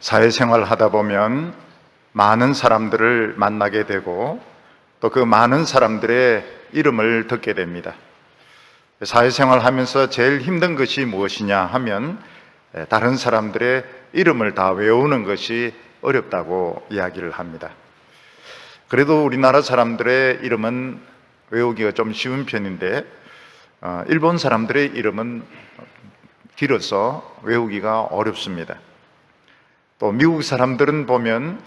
사회생활 하다 보면 많은 사람들을 만나게 되고 또 그 많은 사람들의 이름을 듣게 됩니다. 사회생활 하면서 제일 힘든 것이 무엇이냐 하면 다른 사람들의 이름을 다 외우는 것이 어렵다고 이야기를 합니다. 그래도 우리나라 사람들의 이름은 외우기가 좀 쉬운 편인데 일본 사람들의 이름은 길어서 외우기가 어렵습니다. 또 미국 사람들은 보면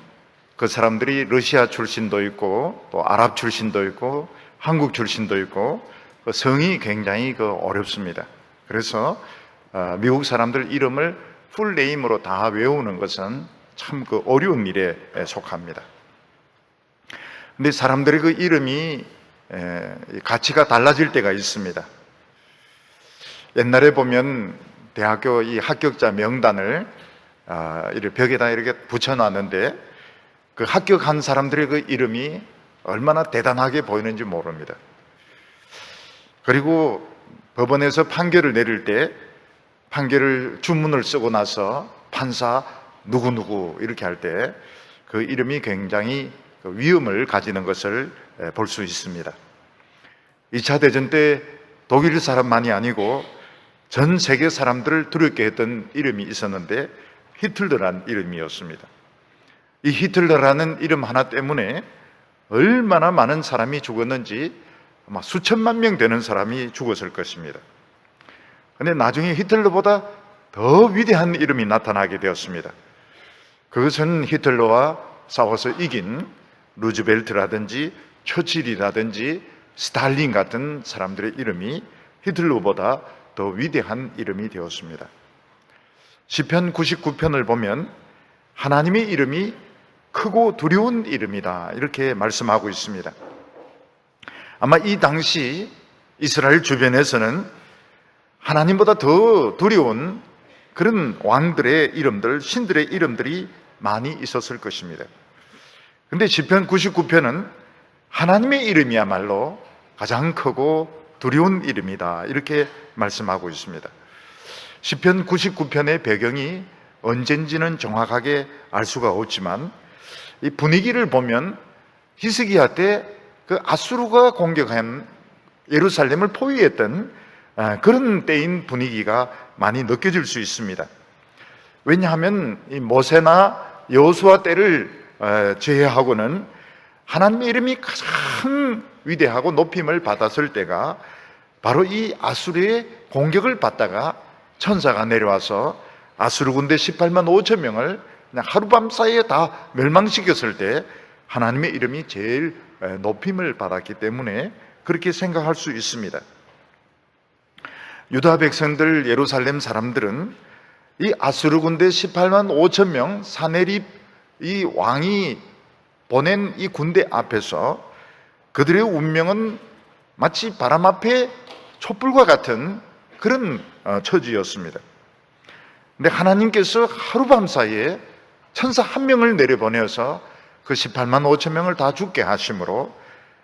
그 사람들이 러시아 출신도 있고 또 아랍 출신도 있고 한국 출신도 있고 그 성이 굉장히 어렵습니다. 그래서 미국 사람들 이름을 풀네임으로 다 외우는 것은 참 어려운 일에 속합니다. 근데 사람들의 그 이름이 가치가 달라질 때가 있습니다. 옛날에 보면 대학교 이 합격자 명단을 벽에다 이렇게 붙여놨는데 그 합격한 사람들의 그 이름이 얼마나 대단하게 보이는지 모릅니다. 그리고 법원에서 판결을 내릴 때 판결을 주문을 쓰고 나서 판사 누구누구 이렇게 할 때 그 이름이 굉장히 위험을 가지는 것을 볼 수 있습니다. 2차 대전 때 독일 사람만이 아니고 전 세계 사람들을 두렵게 했던 이름이 있었는데 히틀러라는 이름이었습니다. 이 히틀러라는 이름 하나 때문에 얼마나 많은 사람이 죽었는지 아마 수천만 명 되는 사람이 죽었을 것입니다. 그런데 나중에 히틀러보다 더 위대한 이름이 나타나게 되었습니다. 그것은 히틀러와 싸워서 이긴 루즈벨트라든지 처칠이라든지 스탈린 같은 사람들의 이름이 히틀러보다 더 위대한 이름이 되었습니다. 시편 99편을 보면 하나님의 이름이 크고 두려운 이름이다 이렇게 말씀하고 있습니다. 아마 이 당시 이스라엘 주변에서는 하나님보다 더 두려운 그런 왕들의 이름들, 신들의 이름들이 많이 있었을 것입니다. 그런데 시편 99편은 하나님의 이름이야말로 가장 크고 두려운 이름이다 이렇게 말씀하고 있습니다. 시편 99편의 배경이 언젠지는 정확하게 알 수가 없지만 이 분위기를 보면 히스기야 때 그 아수르가 공격한 예루살렘을 포위했던 그런 때인 분위기가 많이 느껴질 수 있습니다. 왜냐하면 이 모세나 여호수아 때를 제외하고는 하나님의 이름이 가장 위대하고 높임을 받았을 때가 바로 이 아수르의 공격을 받다가 천사가 내려와서 아수르 군대 18만 5천 명을 그냥 하룻밤 사이에 다 멸망시켰을 때 하나님의 이름이 제일 높임을 받았기 때문에 그렇게 생각할 수 있습니다. 유다 백성들, 예루살렘 사람들은 이 아수르 군대 18만 5천 명 사네립 이 왕이 보낸 이 군대 앞에서 그들의 운명은 마치 바람 앞에 촛불과 같은 그런 처지였습니다. 근데 하나님께서 하룻밤 사이에 천사 한 명을 내려보내서 그 18만 5천 명을 다 죽게 하심으로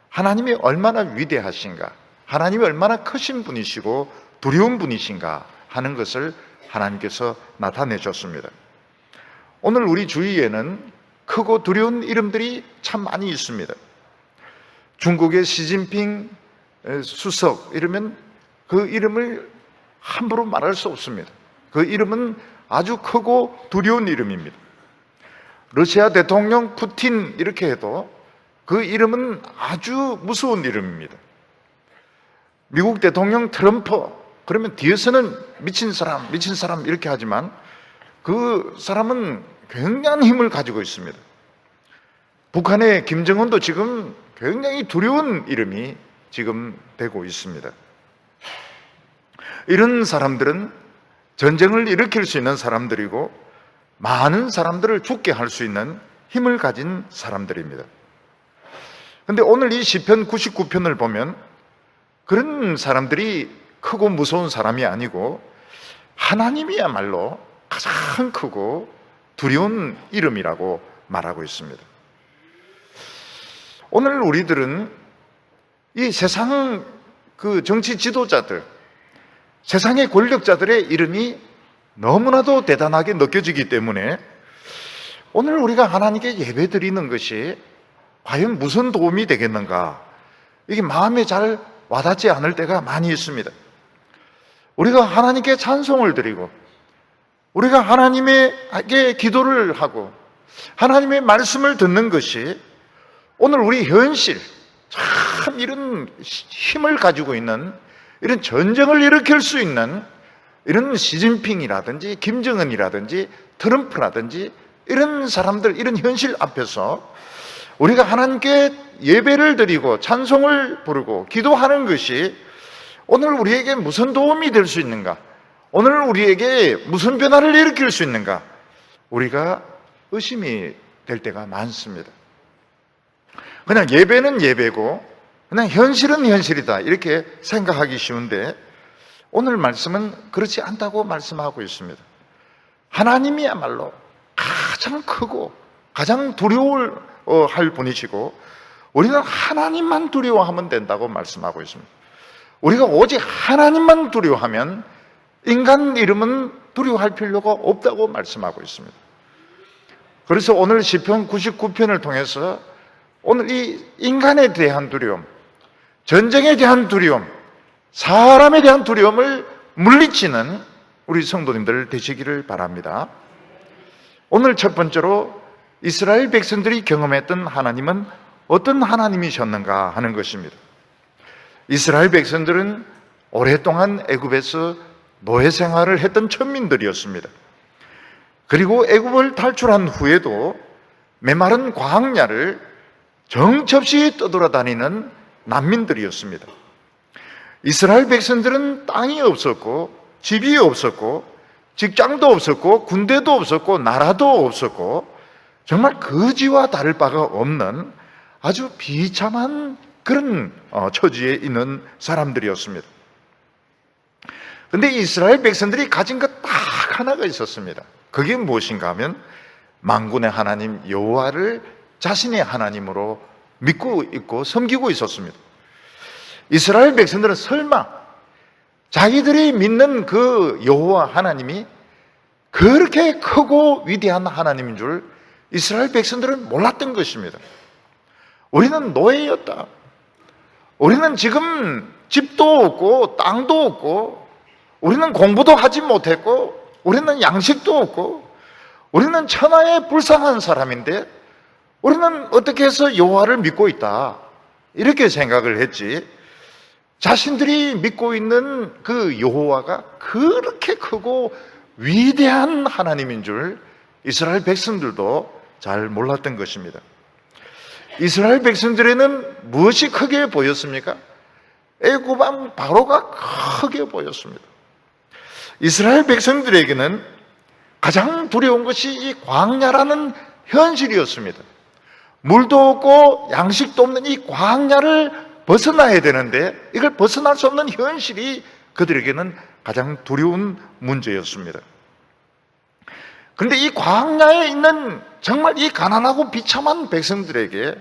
하나님이 얼마나 위대하신가, 하나님이 얼마나 크신 분이시고 두려운 분이신가 하는 것을 하나님께서 나타내 줬습니다. 오늘 우리 주위에는 크고 두려운 이름들이 참 많이 있습니다. 중국의 시진핑 수석 이러면 그 이름을 함부로 말할 수 없습니다. 그 이름은 아주 크고 두려운 이름입니다. 러시아 대통령 푸틴 이렇게 해도 그 이름은 아주 무서운 이름입니다. 미국 대통령 트럼프 그러면 뒤에서는 미친 사람 이렇게 하지만 그 사람은 굉장한 힘을 가지고 있습니다. 북한의 김정은도 지금 굉장히 두려운 이름이 지금 되고 있습니다. 이런 사람들은 전쟁을 일으킬 수 있는 사람들이고 많은 사람들을 죽게 할 수 있는 힘을 가진 사람들입니다. 그런데 오늘 이 시편 99편을 보면 그런 사람들이 크고 무서운 사람이 아니고 하나님이야말로 가장 크고 두려운 이름이라고 말하고 있습니다. 오늘 우리들은 이 세상 그 정치 지도자들, 세상의 권력자들의 이름이 너무나도 대단하게 느껴지기 때문에 오늘 우리가 하나님께 예배 드리는 것이 과연 무슨 도움이 되겠는가? 이게 마음에 잘 와닿지 않을 때가 많이 있습니다. 우리가 하나님께 찬송을 드리고 우리가 하나님에게 기도를 하고 하나님의 말씀을 듣는 것이 오늘 우리 현실, 참 이런 힘을 가지고 있는, 이런 전쟁을 일으킬 수 있는 이런 시진핑이라든지 김정은이라든지 트럼프라든지 이런 사람들, 이런 현실 앞에서 우리가 하나님께 예배를 드리고 찬송을 부르고 기도하는 것이 오늘 우리에게 무슨 도움이 될 수 있는가? 오늘 우리에게 무슨 변화를 일으킬 수 있는가? 우리가 의심이 될 때가 많습니다. 그냥 예배는 예배고 그냥 현실은 현실이다 이렇게 생각하기 쉬운데 오늘 말씀은 그렇지 않다고 말씀하고 있습니다. 하나님이야말로 가장 크고 가장 두려워할 분이시고 우리는 하나님만 두려워하면 된다고 말씀하고 있습니다. 우리가 오직 하나님만 두려워하면 인간 이름은 두려워할 필요가 없다고 말씀하고 있습니다. 그래서 오늘 시편 99편을 통해서 오늘 이 인간에 대한 두려움, 전쟁에 대한 두려움, 사람에 대한 두려움을 물리치는 우리 성도님들 되시기를 바랍니다. 오늘 첫 번째로 이스라엘 백성들이 경험했던 하나님은 어떤 하나님이셨는가 하는 것입니다. 이스라엘 백성들은 오랫동안 애굽에서 노예 생활을 했던 천민들이었습니다. 그리고 애굽을 탈출한 후에도 메마른 광야를 정처없이 떠돌아다니는 난민들이었습니다. 이스라엘 백성들은 땅이 없었고 집이 없었고 직장도 없었고 군대도 없었고 나라도 없었고 정말 거지와 다를 바가 없는 아주 비참한 그런 처지에 있는 사람들이었습니다. 그런데 이스라엘 백성들이 가진 것 딱 하나가 있었습니다. 그게 무엇인가 하면 만군의 하나님 여호와를 자신의 하나님으로 믿고 있고 섬기고 있었습니다. 이스라엘 백성들은 설마 자기들이 믿는 그 여호와 하나님이 그렇게 크고 위대한 하나님인 줄 이스라엘 백성들은 몰랐던 것입니다. 우리는 노예였다. 우리는 지금 집도 없고 땅도 없고 우리는 공부도 하지 못했고 우리는 양식도 없고 우리는 천하에 불쌍한 사람인데 우리는 어떻게 해서 여호와를 믿고 있다 이렇게 생각을 했지 자신들이 믿고 있는 그 여호와가 그렇게 크고 위대한 하나님인 줄 이스라엘 백성들도 잘 몰랐던 것입니다. 이스라엘 백성들에는 무엇이 크게 보였습니까? 애굽 왕 바로가 크게 보였습니다. 이스라엘 백성들에게는 가장 두려운 것이 이 광야라는 현실이었습니다. 물도 없고 양식도 없는 이 광야를 벗어나야 되는데 이걸 벗어날 수 없는 현실이 그들에게는 가장 두려운 문제였습니다. 그런데 이 광야에 있는 정말 이 가난하고 비참한 백성들에게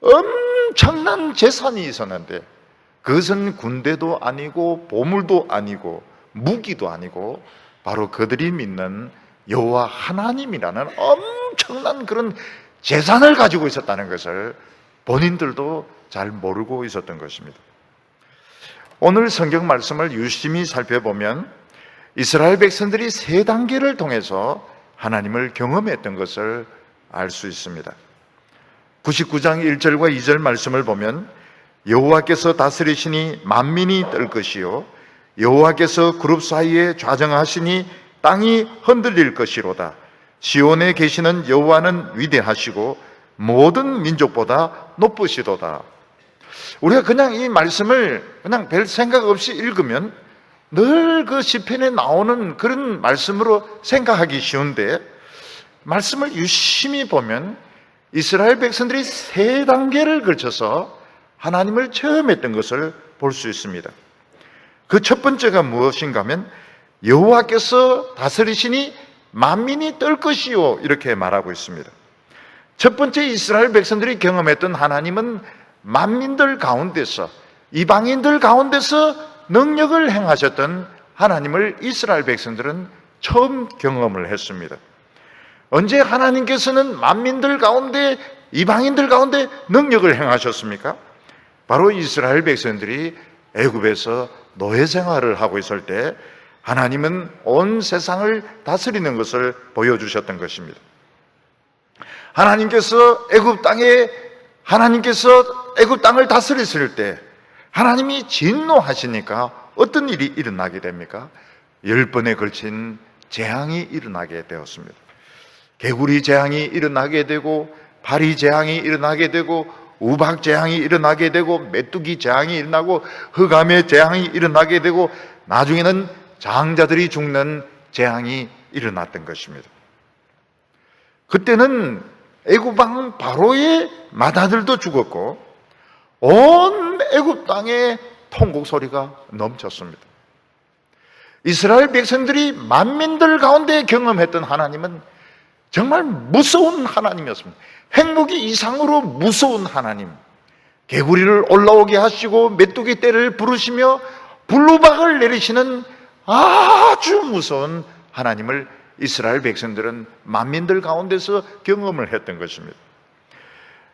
엄청난 재산이 있었는데 그것은 군대도 아니고 보물도 아니고 무기도 아니고 바로 그들이 믿는 여호와 하나님이라는 엄청난 그런 재산을 가지고 있었다는 것을 본인들도 잘 모르고 있었던 것입니다. 오늘 성경 말씀을 유심히 살펴보면 이스라엘 백성들이 세 단계를 통해서 하나님을 경험했던 것을 알 수 있습니다. 99장 1절과 2절 말씀을 보면 여호와께서 다스리시니 만민이 떨 것이요 여호와께서 그룹 사이에 좌정하시니 땅이 흔들릴 것이로다. 시온에 계시는 여호와는 위대하시고 모든 민족보다 높으시도다. 우리가 그냥 이 말씀을 그냥 별 생각 없이 읽으면 늘 그 시편에 나오는 그런 말씀으로 생각하기 쉬운데 말씀을 유심히 보면 이스라엘 백성들이 세 단계를 걸쳐서 하나님을 체험했던 것을 볼 수 있습니다. 그 첫 번째가 무엇인가 하면 여호와께서 다스리시니 만민이 떨 것이요 이렇게 말하고 있습니다. 첫 번째 이스라엘 백성들이 경험했던 하나님은 만민들 가운데서 이방인들 가운데서 능력을 행하셨던 하나님을 이스라엘 백성들은 처음 경험을 했습니다. 언제 하나님께서는 만민들 가운데, 이방인들 가운데 능력을 행하셨습니까? 바로 이스라엘 백성들이 애굽에서 노예 생활을 하고 있을 때 하나님은 온 세상을 다스리는 것을 보여주셨던 것입니다. 하나님께서 애굽 땅을 다스리실 때 하나님이 진노하시니까 어떤 일이 일어나게 됩니까? 10번에 걸친 재앙이 일어나게 되었습니다. 개구리 재앙이 일어나게 되고, 파리 재앙이 일어나게 되고, 우박 재앙이 일어나게 되고, 메뚜기 재앙이 일어나고, 흑암의 재앙이 일어나게 되고, 나중에는 장자들이 죽는 재앙이 일어났던 것입니다. 그때는 애굽 왕 바로의 맏아들도 죽었고 온 애굽 땅에 통곡 소리가 넘쳤습니다. 이스라엘 백성들이 만민들 가운데 경험했던 하나님은 정말 무서운 하나님이었습니다. 핵무기 이상으로 무서운 하나님, 개구리를 올라오게 하시고 메뚜기 떼를 부르시며 불우박을 내리시는 아주 무서운 하나님을 이스라엘 백성들은 만민들 가운데서 경험을 했던 것입니다.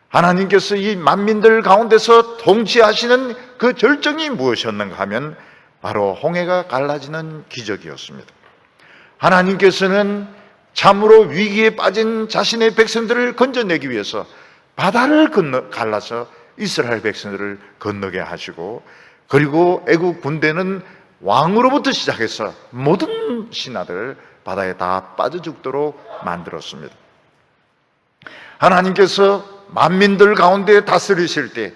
하나님께서 이 만민들 가운데서 통치하시는 그 절정이 무엇이었는가 하면 바로 홍해가 갈라지는 기적이었습니다. 하나님께서는 참으로 위기에 빠진 자신의 백성들을 건져내기 위해서 바다를 갈라서 이스라엘 백성들을 건너게 하시고, 그리고 애국 군대는 왕으로부터 시작해서 모든 신하들 바다에 다 빠져 죽도록 만들었습니다. 하나님께서 만민들 가운데 다스리실 때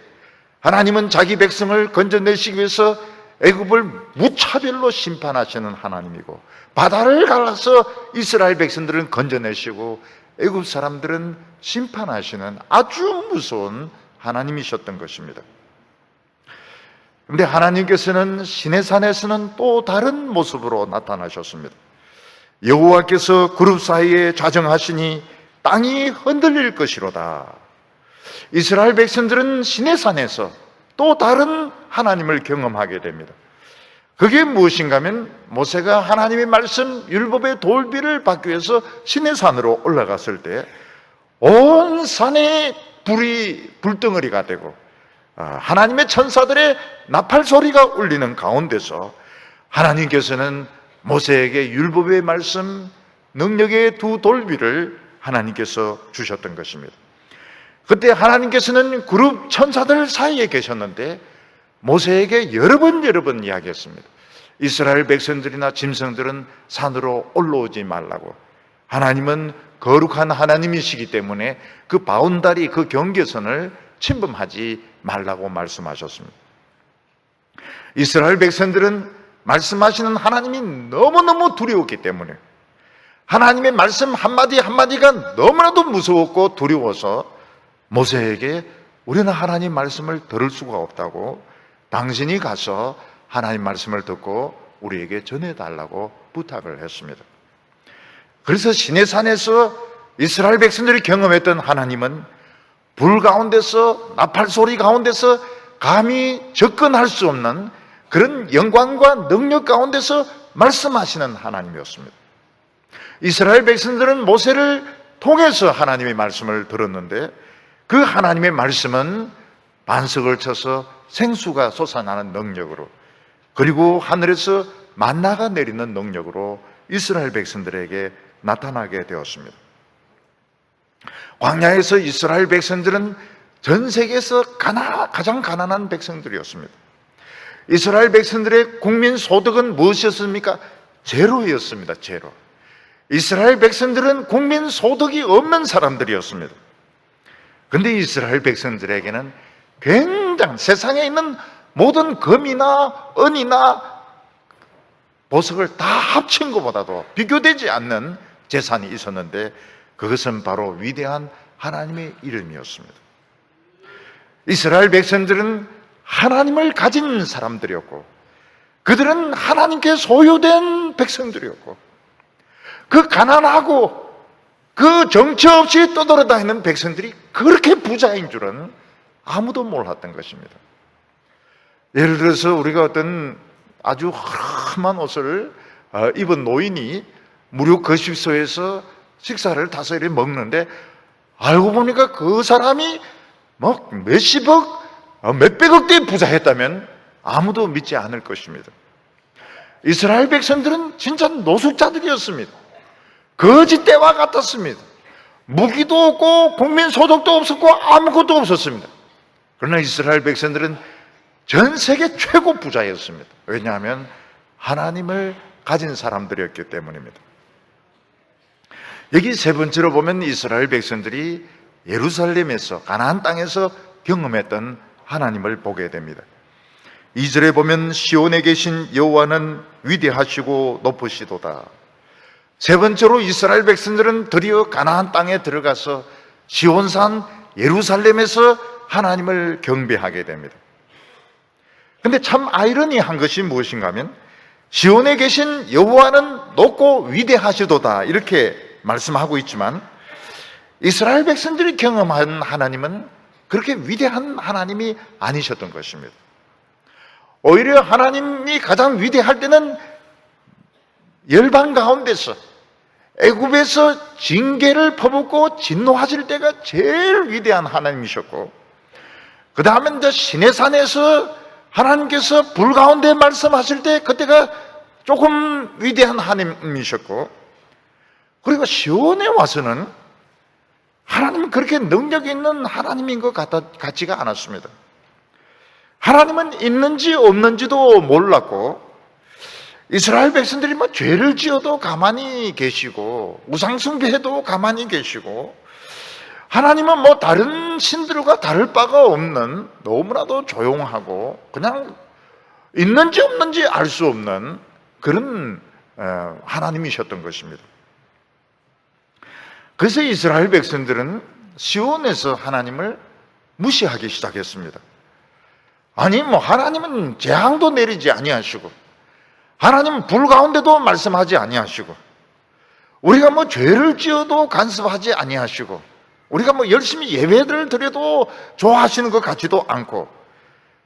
하나님은 자기 백성을 건져내시기 위해서 애굽을 무차별로 심판하시는 하나님이고, 바다를 갈라서 이스라엘 백성들은 건져내시고 애굽 사람들은 심판하시는 아주 무서운 하나님이셨던 것입니다. 그런데 하나님께서는 시내산에서는 또 다른 모습으로 나타나셨습니다. 여호와께서 그룹 사이에 좌정하시니 땅이 흔들릴 것이로다. 이스라엘 백성들은 시내산에서 또 다른 하나님을 경험하게 됩니다. 그게 무엇인가 하면 모세가 하나님의 말씀 율법의 돌비를 받기 위해서 시내산으로 올라갔을 때 온 산에 불덩어리가 되고 하나님의 천사들의 나팔 소리가 울리는 가운데서 하나님께서는 모세에게 율법의 말씀, 능력의 두 돌비를 하나님께서 주셨던 것입니다. 그때 하나님께서는 그룹 천사들 사이에 계셨는데 모세에게 여러 번 이야기했습니다. 이스라엘 백성들이나 짐승들은 산으로 올라오지 말라고. 하나님은 거룩한 하나님이시기 때문에 그 바운다리, 그 경계선을 침범하지 말라고 말씀하셨습니다. 이스라엘 백성들은 말씀하시는 하나님이 너무너무 두려웠기 때문에 하나님의 말씀 한마디 한마디가 너무나도 무서웠고 두려워서 모세에게 우리는 하나님 말씀을 들을 수가 없다고, 당신이 가서 하나님 말씀을 듣고 우리에게 전해달라고 부탁을 했습니다. 그래서 시내산에서 이스라엘 백성들이 경험했던 하나님은 불 가운데서, 나팔 소리 가운데서 감히 접근할 수 없는 그런 영광과 능력 가운데서 말씀하시는 하나님이었습니다. 이스라엘 백성들은 모세를 통해서 하나님의 말씀을 들었는데 그 하나님의 말씀은 반석을 쳐서 생수가 솟아나는 능력으로, 그리고 하늘에서 만나가 내리는 능력으로 이스라엘 백성들에게 나타나게 되었습니다. 광야에서 이스라엘 백성들은 전 세계에서 가장 가난한 백성들이었습니다. 이스라엘 백성들의 국민 소득은 무엇이었습니까? 제로였습니다. 제로. 이스라엘 백성들은 국민 소득이 없는 사람들이었습니다. 그런데 이스라엘 백성들에게는 굉장히 세상에 있는 모든 금이나 은이나 보석을 다 합친 것보다도 비교되지 않는 재산이 있었는데 그것은 바로 위대한 하나님의 이름이었습니다. 이스라엘 백성들은 하나님을 가진 사람들이었고 그들은 하나님께 소유된 백성들이었고 그 가난하고 그 정처 없이 떠돌아다니는 백성들이 그렇게 부자인 줄은 아무도 몰랐던 것입니다. 예를 들어서 우리가 어떤 아주 험한 옷을 입은 노인이 무료 거식소에서 식사를 타서 이렇게 먹는데 알고 보니까 그 사람이 뭐 몇십억, 몇백억 대의 부자였다면 아무도 믿지 않을 것입니다. 이스라엘 백성들은 진짜 노숙자들이었습니다. 거짓대와 같았습니다. 무기도 없고 국민 소득도 없었고 아무것도 없었습니다. 그러나 이스라엘 백성들은 전 세계 최고 부자였습니다. 왜냐하면 하나님을 가진 사람들이었기 때문입니다. 여기 세 번째로 보면 이스라엘 백성들이 예루살렘에서 가나안 땅에서 경험했던 하나님을 보게 됩니다. 2절에 보면 시온에 계신 여호와는 위대하시고 높으시도다. 세 번째로 이스라엘 백성들은 드디어 가나안 땅에 들어가서 시온산 예루살렘에서 하나님을 경배하게 됩니다. 그런데 참 아이러니한 것이 무엇인가 하면 시온에 계신 여호와는 높고 위대하시도다 이렇게 말씀하고 있지만 이스라엘 백성들이 경험한 하나님은 그렇게 위대한 하나님이 아니셨던 것입니다. 오히려 하나님이 가장 위대할 때는 열방 가운데서 애굽에서 징계를 퍼붓고 진노하실 때가 제일 위대한 하나님이셨고, 그 다음에 이제 시내산에서 하나님께서 불 가운데 말씀하실 때 그때가 조금 위대한 하나님이셨고, 그리고 시온에 와서는 하나님은 그렇게 능력 있는 하나님인 것 같지가 않았습니다. 하나님은 있는지 없는지도 몰랐고, 이스라엘 백성들이 뭐 죄를 지어도 가만히 계시고 우상숭배해도 가만히 계시고, 하나님은 뭐 다른 신들과 다를 바가 없는 너무나도 조용하고 그냥 있는지 없는지 알 수 없는 그런 하나님이셨던 것입니다. 그래서 이스라엘 백성들은 시온에서 하나님을 무시하기 시작했습니다. 아니 뭐 하나님은 재앙도 내리지 아니하시고, 하나님은 불 가운데도 말씀하지 아니하시고, 우리가 뭐 죄를 지어도 간섭하지 아니하시고, 우리가 뭐 열심히 예배를 드려도 좋아하시는 것 같지도 않고,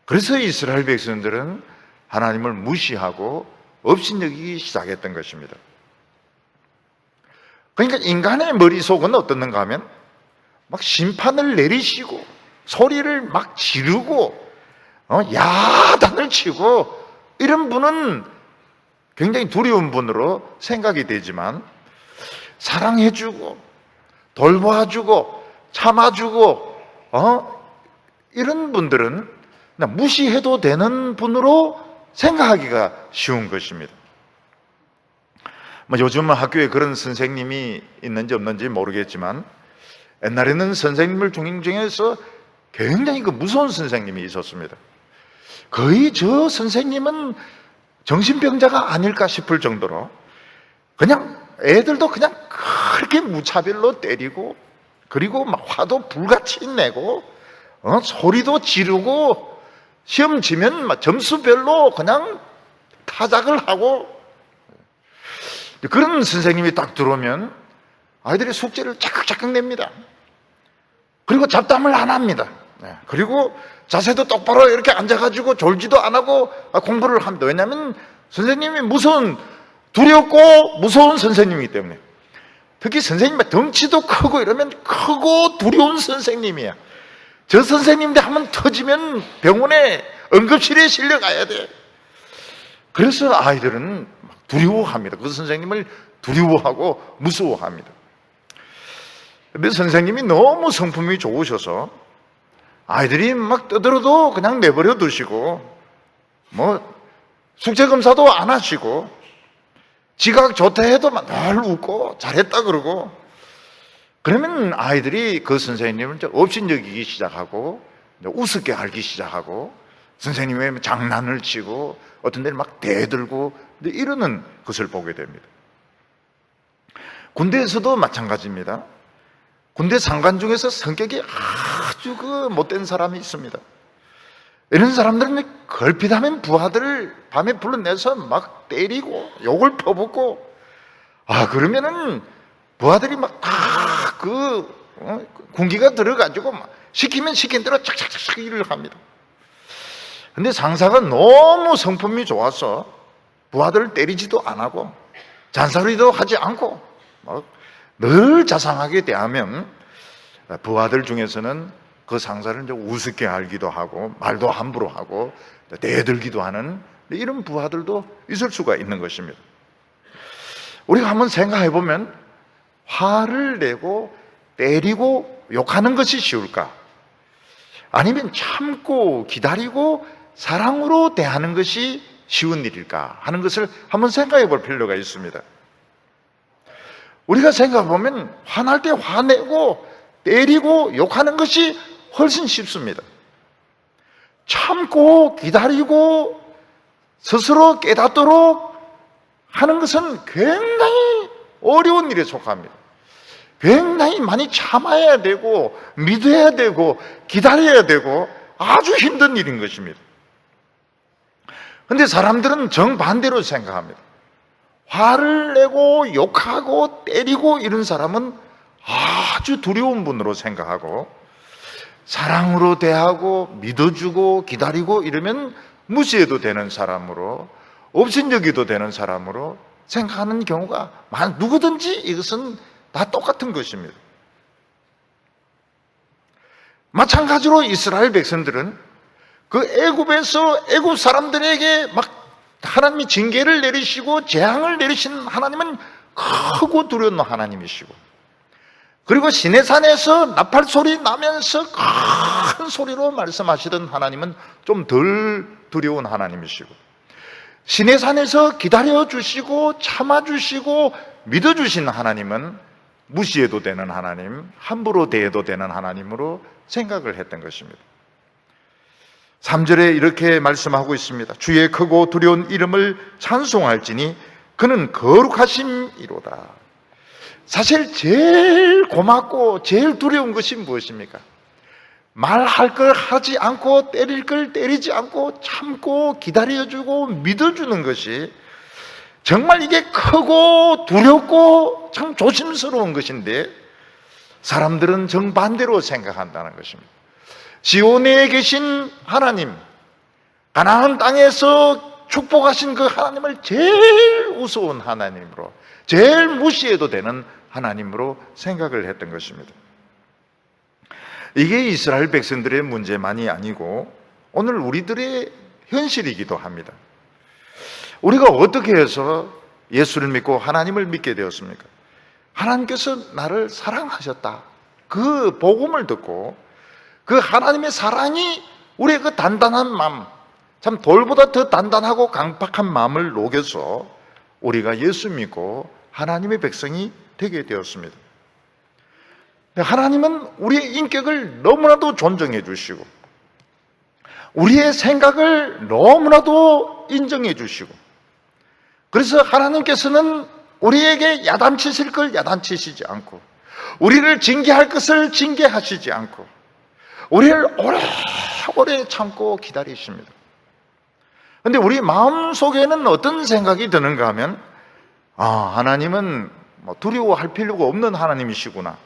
그래서 이스라엘 백성들은 하나님을 무시하고 업신여기기 시작했던 것입니다. 그러니까 인간의 머릿속은 어떻는가 하면 막 심판을 내리시고 소리를 막 지르고 야단을 치고 이런 분은 굉장히 두려운 분으로 생각이 되지만, 사랑해주고 돌봐주고 참아주고 이런 분들은 그냥 무시해도 되는 분으로 생각하기가 쉬운 것입니다. 요즘은 학교에 그런 선생님이 있는지 없는지 모르겠지만, 옛날에는 선생님을 중에서 굉장히 무서운 선생님이 있었습니다. 거의 저 선생님은 정신병자가 아닐까 싶을 정도로 그냥 애들도 그냥 그렇게 무차별로 때리고, 그리고 막 화도 불같이 내고 소리도 지르고, 시험 치면 막 점수별로 그냥 타작을 하고, 그런 선생님이 딱 들어오면 아이들이 숙제를 자극자극 냅니다. 그리고 잡담을 안 합니다. 그리고 자세도 똑바로 이렇게 앉아가지고 졸지도 안 하고 공부를 합니다. 왜냐하면 선생님이 두렵고 무서운 선생님이기 때문에. 특히 선생님의 덩치도 크고 이러면 크고 두려운 선생님이야. 저 선생님들 한번 터지면 병원에 응급실에 실려가야 돼. 그래서 아이들은 두려워합니다. 그 선생님을 두려워하고 무서워합니다. 근데 선생님이 너무 성품이 좋으셔서 아이들이 막 떠들어도 그냥 내버려 두시고, 숙제 검사도 안 하시고, 지각 좋다 해도 늘 웃고 잘했다 그러고, 그러면 아이들이 그 선생님을 업신여기기 시작하고 우습게 알기 시작하고, 선생님의 장난을 치고 어떤 데는 막 대들고 이러는 것을 보게 됩니다. 군대에서도 마찬가지입니다. 군대 상관 중에서 성격이 아주 못된 사람이 있습니다. 이런 사람들은 걸핏하면 부하들을 밤에 불러내서 막 때리고 욕을 퍼붓고, 그러면은 부하들이 막 다 군기가 들어가지고 막 시키면 시킨 대로 착착착 일을 합니다. 근데 상사가 너무 성품이 좋아서 부하들을 때리지도 안 하고 잔소리도 하지 않고 늘 자상하게 대하면 부하들 중에서는 그 상사를 이제 우습게 알기도 하고 말도 함부로 하고 대들기도 하는 이런 부하들도 있을 수가 있는 것입니다. 우리가 한번 생각해 보면 화를 내고 때리고 욕하는 것이 쉬울까? 아니면 참고 기다리고 사랑으로 대하는 것이 쉬운 일일까 하는 것을 한번 생각해 볼 필요가 있습니다. 우리가 생각해 보면 화날 때 화내고 때리고 욕하는 것이 훨씬 쉽습니다. 참고 기다리고 스스로 깨닫도록 하는 것은 굉장히 어려운 일에 속합니다. 굉장히 많이 참아야 되고 믿어야 되고 기다려야 되고 아주 힘든 일인 것입니다. 그런데 사람들은 정반대로 생각합니다. 화를 내고 욕하고 때리고 이런 사람은 아주 두려운 분으로 생각하고 사랑으로 대하고 믿어주고 기다리고 이러면 무시해도 되는 사람으로 업신여기도 되는 사람으로 생각하는 경우가 누구든지 이것은 다 똑같은 것입니다. 마찬가지로 이스라엘 백성들은 그 애굽에서 애굽 사람들에게 막 하나님이 징계를 내리시고 재앙을 내리신 하나님은 크고 두려운 하나님이시고, 그리고 시내산에서 나팔 소리 나면서 큰 소리로 말씀하시던 하나님은 좀 덜 두려운 하나님이시고, 시내산에서 기다려주시고 참아주시고 믿어주신 하나님은 무시해도 되는 하나님, 함부로 대해도 되는 하나님으로 생각을 했던 것입니다. 3절에 이렇게 말씀하고 있습니다. 주의 크고 두려운 이름을 찬송할지니 그는 거룩하심이로다. 사실 제일 고맙고 제일 두려운 것이 무엇입니까? 말할 걸 하지 않고 때릴 걸 때리지 않고 참고 기다려주고 믿어주는 것이 정말 이게 크고 두렵고 참 조심스러운 것인데 사람들은 정반대로 생각한다는 것입니다. 시온에 계신 하나님, 가나안 땅에서 축복하신 그 하나님을 제일 우스운 하나님으로, 제일 무시해도 되는 하나님으로 생각을 했던 것입니다. 이게 이스라엘 백성들의 문제만이 아니고 오늘 우리들의 현실이기도 합니다. 우리가 어떻게 해서 예수를 믿고 하나님을 믿게 되었습니까? 하나님께서 나를 사랑하셨다, 그 복음을 듣고 그 하나님의 사랑이 우리의 그 단단한 마음, 참 돌보다 더 단단하고 강팍한 마음을 녹여서 우리가 예수 믿고 하나님의 백성이 되게 되었습니다. 하나님은 우리의 인격을 너무나도 존중해 주시고 우리의 생각을 너무나도 인정해 주시고, 그래서 하나님께서는 우리에게 야단치실 걸 야단치시지 않고 우리를 징계할 것을 징계하시지 않고 우리를 오래오래 참고 기다리십니다. 그런데 우리 마음속에는 어떤 생각이 드는가 하면 하나님은 두려워할 필요가 없는 하나님이시구나,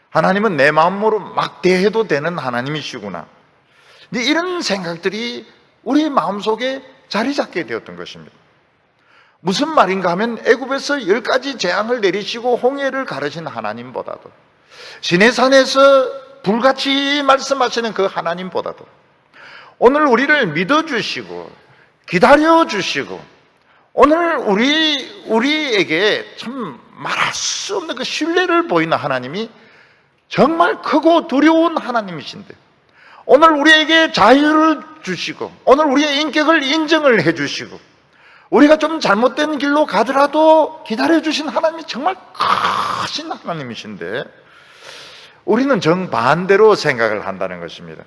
하나님은 내 마음으로 막 대해도 되는 하나님이시구나, 이런 생각들이 우리 마음속에 자리 잡게 되었던 것입니다. 무슨 말인가 하면 애굽에서 10가지 재앙을 내리시고 홍해를 가르신 하나님보다도, 시내산에서 불같이 말씀하시는 그 하나님보다도 오늘 우리를 믿어주시고 기다려주시고 오늘 우리에게 참 말할 수 없는 그 신뢰를 보이는 하나님이 정말 크고 두려운 하나님이신데, 오늘 우리에게 자유를 주시고 오늘 우리의 인격을 인정을 해주시고 우리가 좀 잘못된 길로 가더라도 기다려주신 하나님이 정말 크신 하나님이신데 우리는 정반대로 생각을 한다는 것입니다.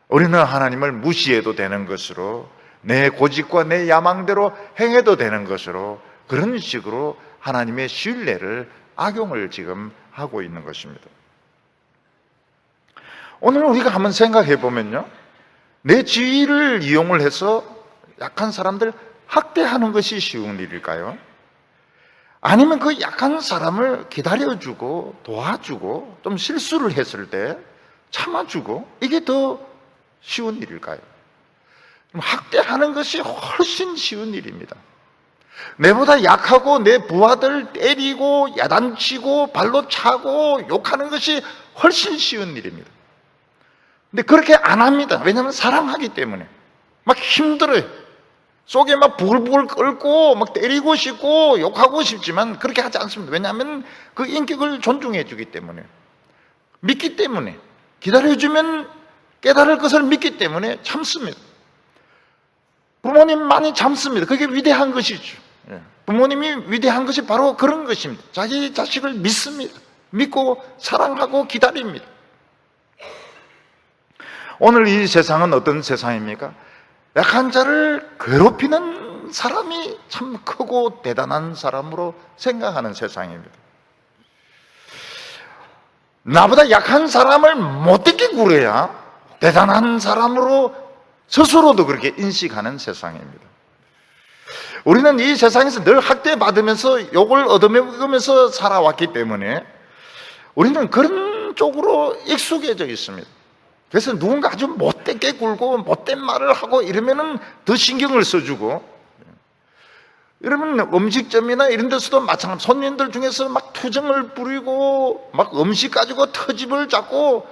우리는 하나님을 무시해도 되는 것으로, 내 고집과 내 야망대로 행해도 되는 것으로, 그런 식으로 하나님의 신뢰를 악용을 지금 하고 있는 것입니다. 오늘 우리가 한번 생각해 보면요, 내 지위를 이용을 해서 약한 사람들 학대하는 것이 쉬운 일일까요? 아니면 그 약한 사람을 기다려주고 도와주고 좀 실수를 했을 때 참아주고 이게 더 쉬운 일일까요? 학대하는 것이 훨씬 쉬운 일입니다. 내보다 약하고 내 부하들 때리고 야단치고 발로 차고 욕하는 것이 훨씬 쉬운 일입니다. 근데 그렇게 안 합니다. 왜냐하면 사랑하기 때문에. 막 힘들어요. 속에 막 부글부글 끓고 막 때리고 싶고 욕하고 싶지만 그렇게 하지 않습니다. 왜냐하면 그 인격을 존중해 주기 때문에, 믿기 때문에, 기다려주면 깨달을 것을 믿기 때문에 참습니다. 부모님 많이 참습니다. 그게 위대한 것이죠. 부모님이 위대한 것이 바로 그런 것입니다. 자기 자식을 믿습니다. 믿고 사랑하고 기다립니다. 오늘 이 세상은 어떤 세상입니까? 약한 자를 괴롭히는 사람이 참 크고 대단한 사람으로 생각하는 세상입니다. 나보다 약한 사람을 못되게 굴어야 대단한 사람으로 스스로도 그렇게 인식하는 세상입니다. 우리는 이 세상에서 늘 학대받으면서 욕을 얻어먹으면서 살아왔기 때문에 우리는 그런 쪽으로 익숙해져 있습니다. 그래서 누군가 아주 못되게 굴고 못된 말을 하고 이러면은 더 신경을 써주고, 여러분 음식점이나 이런 데서도 마찬가지, 손님들 중에서 막 투정을 부리고 막 음식 가지고 터집을 잡고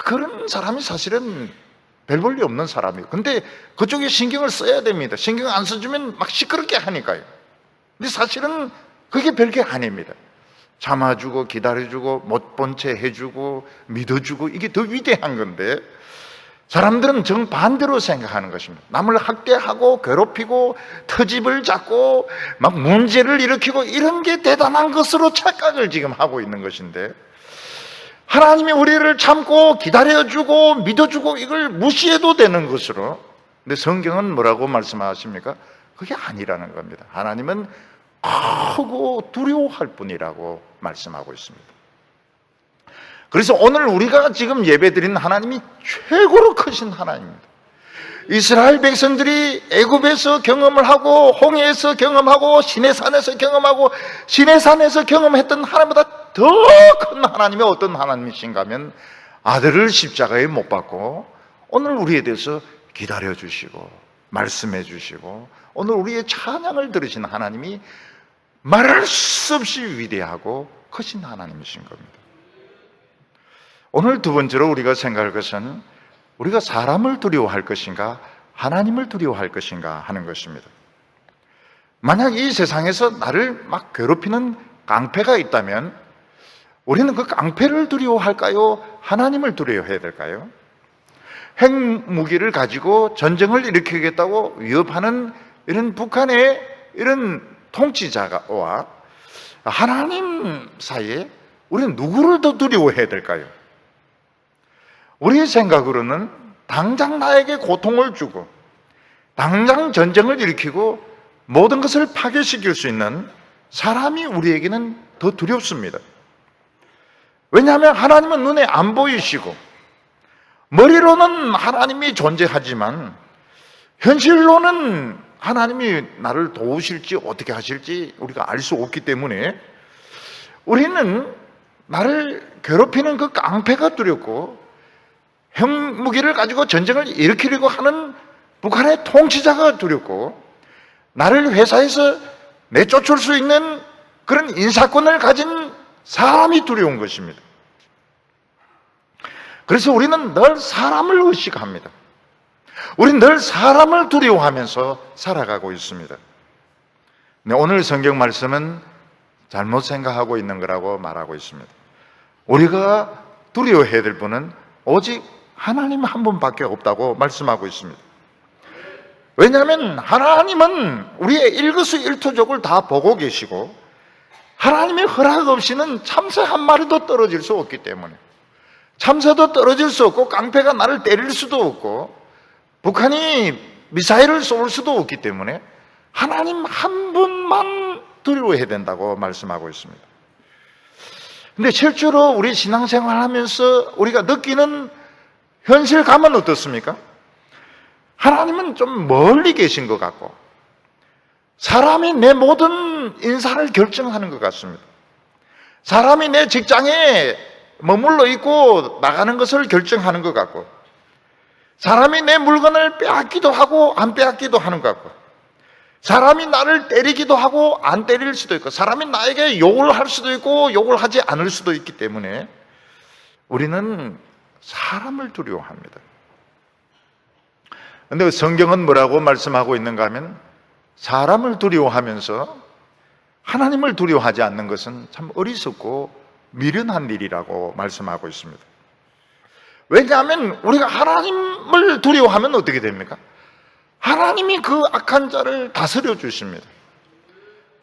그런 사람이 사실은 별 볼 일 없는 사람이에요. 근데 그쪽에 신경을 써야 됩니다. 신경 안 써주면 막 시끄럽게 하니까요. 근데 사실은 그게 별게 아닙니다. 참아주고 기다려주고 못 본 채 해주고 믿어주고, 이게 더 위대한 건데 사람들은 정반대로 생각하는 것입니다. 남을 학대하고 괴롭히고 터집을 잡고 막 문제를 일으키고 이런 게 대단한 것으로 착각을 지금 하고 있는 것인데, 하나님이 우리를 참고 기다려주고 믿어주고 이걸 무시해도 되는 것으로, 근데 성경은 뭐라고 말씀하십니까? 그게 아니라는 겁니다. 하나님은 크고 두려워할 뿐이라고 말씀하고 있습니다. 그래서 오늘 우리가 지금 예배드린 하나님이 최고로 크신 하나님입니다. 이스라엘 백성들이 애굽에서 경험을 하고 홍해에서 경험하고 시내산에서 경험하고 시내산에서 경험했던 하나님보다 더 큰 하나님이 어떤 하나님이신가 하면 아들을 십자가에 못 박고 오늘 우리에 대해서 기다려 주시고 말씀해 주시고 오늘 우리의 찬양을 들으신 하나님이 말할 수 없이 위대하고 크신 하나님이신 겁니다. 오늘 두 번째로 우리가 생각할 것은 우리가 사람을 두려워할 것인가 하나님을 두려워할 것인가 하는 것입니다. 만약 이 세상에서 나를 막 괴롭히는 깡패가 있다면 우리는 그 깡패를 두려워할까요? 하나님을 두려워해야 될까요? 핵무기를 가지고 전쟁을 일으키겠다고 위협하는 이런 북한의 이런 통치자와 하나님 사이에 우리는 누구를 더 두려워해야 될까요? 우리의 생각으로는 당장 나에게 고통을 주고 당장 전쟁을 일으키고 모든 것을 파괴시킬 수 있는 사람이 우리에게는 더 두렵습니다. 왜냐하면 하나님은 눈에 안 보이시고 머리로는 하나님이 존재하지만 현실로는 하나님이 나를 도우실지 어떻게 하실지 우리가 알 수 없기 때문에 우리는 나를 괴롭히는 그 깡패가 두렵고 핵무기를 가지고 전쟁을 일으키려고 하는 북한의 통치자가 두렵고 나를 회사에서 내쫓을 수 있는 그런 인사권을 가진 사람이 두려운 것입니다. 그래서 우리는 늘 사람을 의식합니다. 우리는 늘 사람을 두려워하면서 살아가고 있습니다. 오늘 성경 말씀은 잘못 생각하고 있는 거라고 말하고 있습니다. 우리가 두려워해야 될 분은 오직 하나님 한 분밖에 없다고 말씀하고 있습니다. 왜냐하면 하나님은 우리의 일거수일투족을 다 보고 계시고 하나님의 허락 없이는 참새 한 마리도 떨어질 수 없기 때문에, 참새도 떨어질 수 없고 깡패가 나를 때릴 수도 없고 북한이 미사일을 쏠 수도 없기 때문에 하나님 한 분만 두려워해야 된다고 말씀하고 있습니다. 근데 실제로 우리 신앙생활 하면서 우리가 느끼는 현실감은 어떻습니까? 하나님은 좀 멀리 계신 것 같고 사람이 내 모든 인사를 결정하는 것 같습니다. 사람이 내 직장에 머물러 있고 나가는 것을 결정하는 것 같고 사람이 내 물건을 빼앗기도 하고 안 빼앗기도 하는 것 같고 사람이 나를 때리기도 하고 안 때릴 수도 있고, 사람이 나에게 욕을 할 수도 있고 욕을 하지 않을 수도 있기 때문에 우리는 사람을 두려워합니다. 그런데 성경은 뭐라고 말씀하고 있는가 하면, 사람을 두려워하면서 하나님을 두려워하지 않는 것은 참 어리석고 미련한 일이라고 말씀하고 있습니다. 왜냐하면 우리가 하나님을 두려워하면 어떻게 됩니까? 하나님이 그 악한 자를 다스려 주십니다.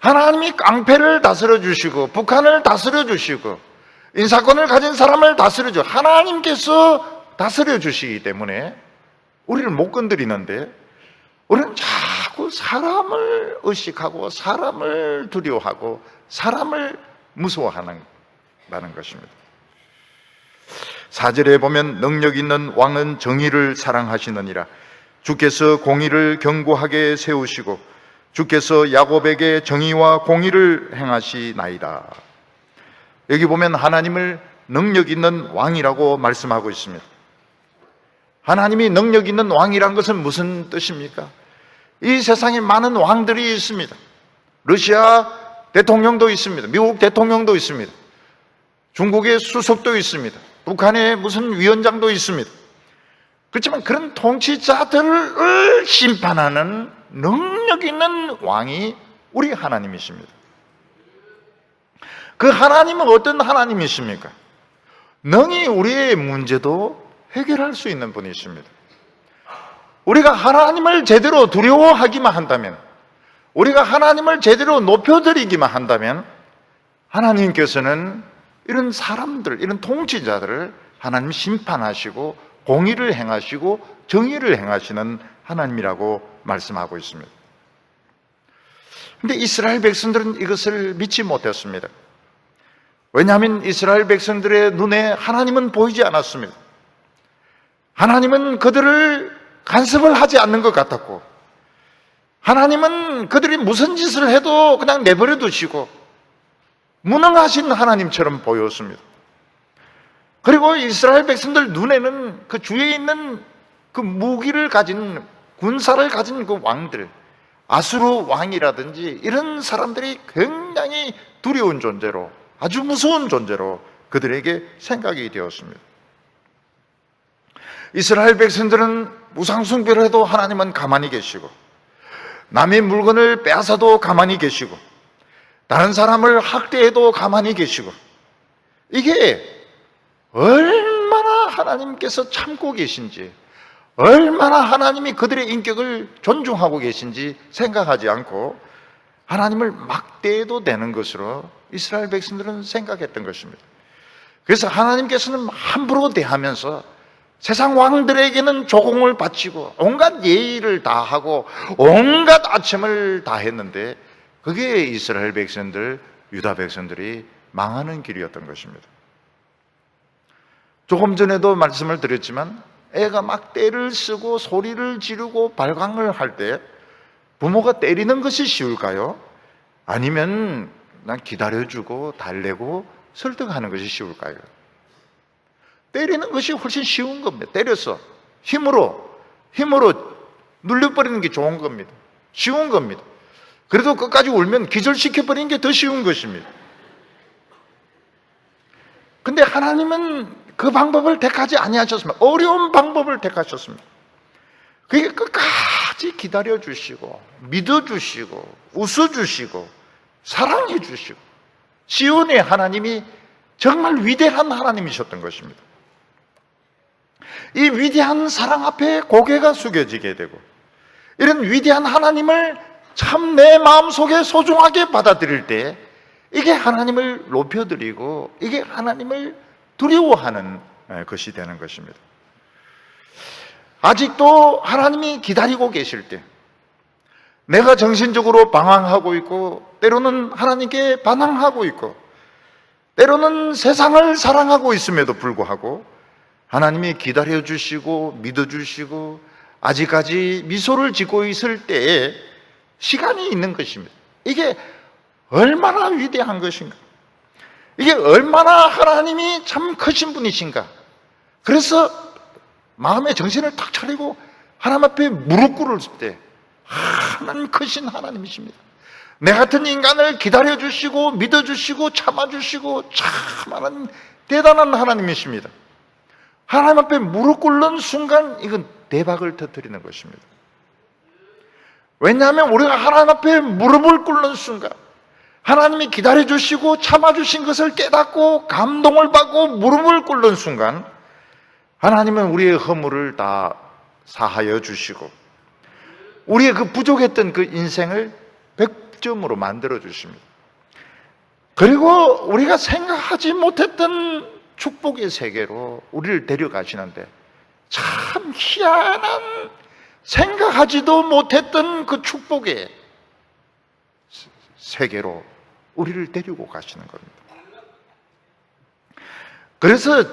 하나님이 깡패를 다스려 주시고 북한을 다스려 주시고 인사권을 가진 사람을 다스려 주시고 하나님께서 다스려 주시기 때문에 우리를 못 건드리는데, 우리는 자꾸 사람을 의식하고 사람을 두려워하고 사람을 무서워하는 것입니다. 4절에 보면 능력 있는 왕은 정의를 사랑하시느니라. 주께서 공의를 견고하게 세우시고 주께서 야곱에게 정의와 공의를 행하시나이다. 여기 보면 하나님을 능력 있는 왕이라고 말씀하고 있습니다. 하나님이 능력 있는 왕이란 것은 무슨 뜻입니까? 이 세상에 많은 왕들이 있습니다. 러시아 대통령도 있습니다. 미국 대통령도 있습니다. 중국의 수석도 있습니다. 북한의 무슨 위원장도 있습니다. 그렇지만 그런 통치자들을 심판하는 능력 있는 왕이 우리 하나님이십니다. 그 하나님은 어떤 하나님이십니까? 능히 우리의 문제도 해결할 수 있는 분이십니다. 우리가 하나님을 제대로 두려워하기만 한다면, 우리가 하나님을 제대로 높여드리기만 한다면, 하나님께서는 이런 사람들, 이런 통치자들을 하나님 심판하시고 공의를 행하시고 정의를 행하시는 하나님이라고 말씀하고 있습니다. 그런데 이스라엘 백성들은 이것을 믿지 못했습니다. 왜냐하면 이스라엘 백성들의 눈에 하나님은 보이지 않았습니다. 하나님은 그들을 간섭을 하지 않는 것 같았고, 하나님은 그들이 무슨 짓을 해도 그냥 내버려 두시고 무능하신 하나님처럼 보였습니다. 그리고 이스라엘 백성들 눈에는 그 주위에 있는 그 무기를 가진, 군사를 가진 그 왕들, 아수르 왕이라든지 이런 사람들이 굉장히 두려운 존재로, 아주 무서운 존재로 그들에게 생각이 되었습니다. 이스라엘 백성들은 우상숭배를 해도 하나님은 가만히 계시고, 남의 물건을 빼앗아도 가만히 계시고, 다른 사람을 학대해도 가만히 계시고, 이게 얼마나 하나님께서 참고 계신지, 얼마나 하나님이 그들의 인격을 존중하고 계신지 생각하지 않고 하나님을 막대해도 되는 것으로 이스라엘 백성들은 생각했던 것입니다. 그래서 하나님께서는 함부로 대하면서 세상 왕들에게는 조공을 바치고 온갖 예의를 다하고 온갖 아첨을 다했는데, 그게 이스라엘 백성들, 유다 백성들이 망하는 길이었던 것입니다. 조금 전에도 말씀을 드렸지만, 애가 막 떼를 쓰고 소리를 지르고 발광을 할 때 부모가 때리는 것이 쉬울까요? 아니면 난 기다려주고 달래고 설득하는 것이 쉬울까요? 때리는 것이 훨씬 쉬운 겁니다. 때려서 힘으로 눌려버리는 게 좋은 겁니다. 쉬운 겁니다. 그래도 끝까지 울면 기절시켜버리는 게 더 쉬운 것입니다. 근데 하나님은 그 방법을 택하지 아니하셨습니다. 어려운 방법을 택하셨습니다. 그게 끝까지 기다려주시고 믿어주시고 웃어주시고 사랑해주시고, 시온의 하나님이 정말 위대한 하나님이셨던 것입니다. 이 위대한 사랑 앞에 고개가 숙여지게 되고, 이런 위대한 하나님을 참 내 마음속에 소중하게 받아들일 때 이게 하나님을 높여드리고 이게 하나님을 두려워하는 것이 되는 것입니다. 아직도 하나님이 기다리고 계실 때, 내가 정신적으로 방황하고 있고 때로는 하나님께 반항하고 있고 때로는 세상을 사랑하고 있음에도 불구하고 하나님이 기다려주시고 믿어주시고 아직까지 미소를 짓고 있을 때에 시간이 있는 것입니다. 이게 얼마나 위대한 것인가, 이게 얼마나 하나님이 참 크신 분이신가. 그래서 마음의 정신을 탁 차리고 하나님 앞에 무릎 꿇을 때 하나님 크신 하나님이십니다. 내 같은 인간을 기다려주시고 믿어주시고 참아주시고 참 하나님 대단한 하나님이십니다. 하나님 앞에 무릎 꿇는 순간 이건 대박을 터뜨리는 것입니다. 왜냐하면 우리가 하나님 앞에 무릎을 꿇는 순간 하나님이 기다려주시고 참아주신 것을 깨닫고 감동을 받고 무릎을 꿇는 순간 하나님은 우리의 허물을 다 사하여 주시고 우리의 그 부족했던 그 인생을 100점으로 만들어 주십니다. 그리고 우리가 생각하지 못했던 축복의 세계로 우리를 데려가시는데 참 희한한 생각하지도 못했던 그 축복의 세계로 우리를 데리고 가시는 겁니다. 그래서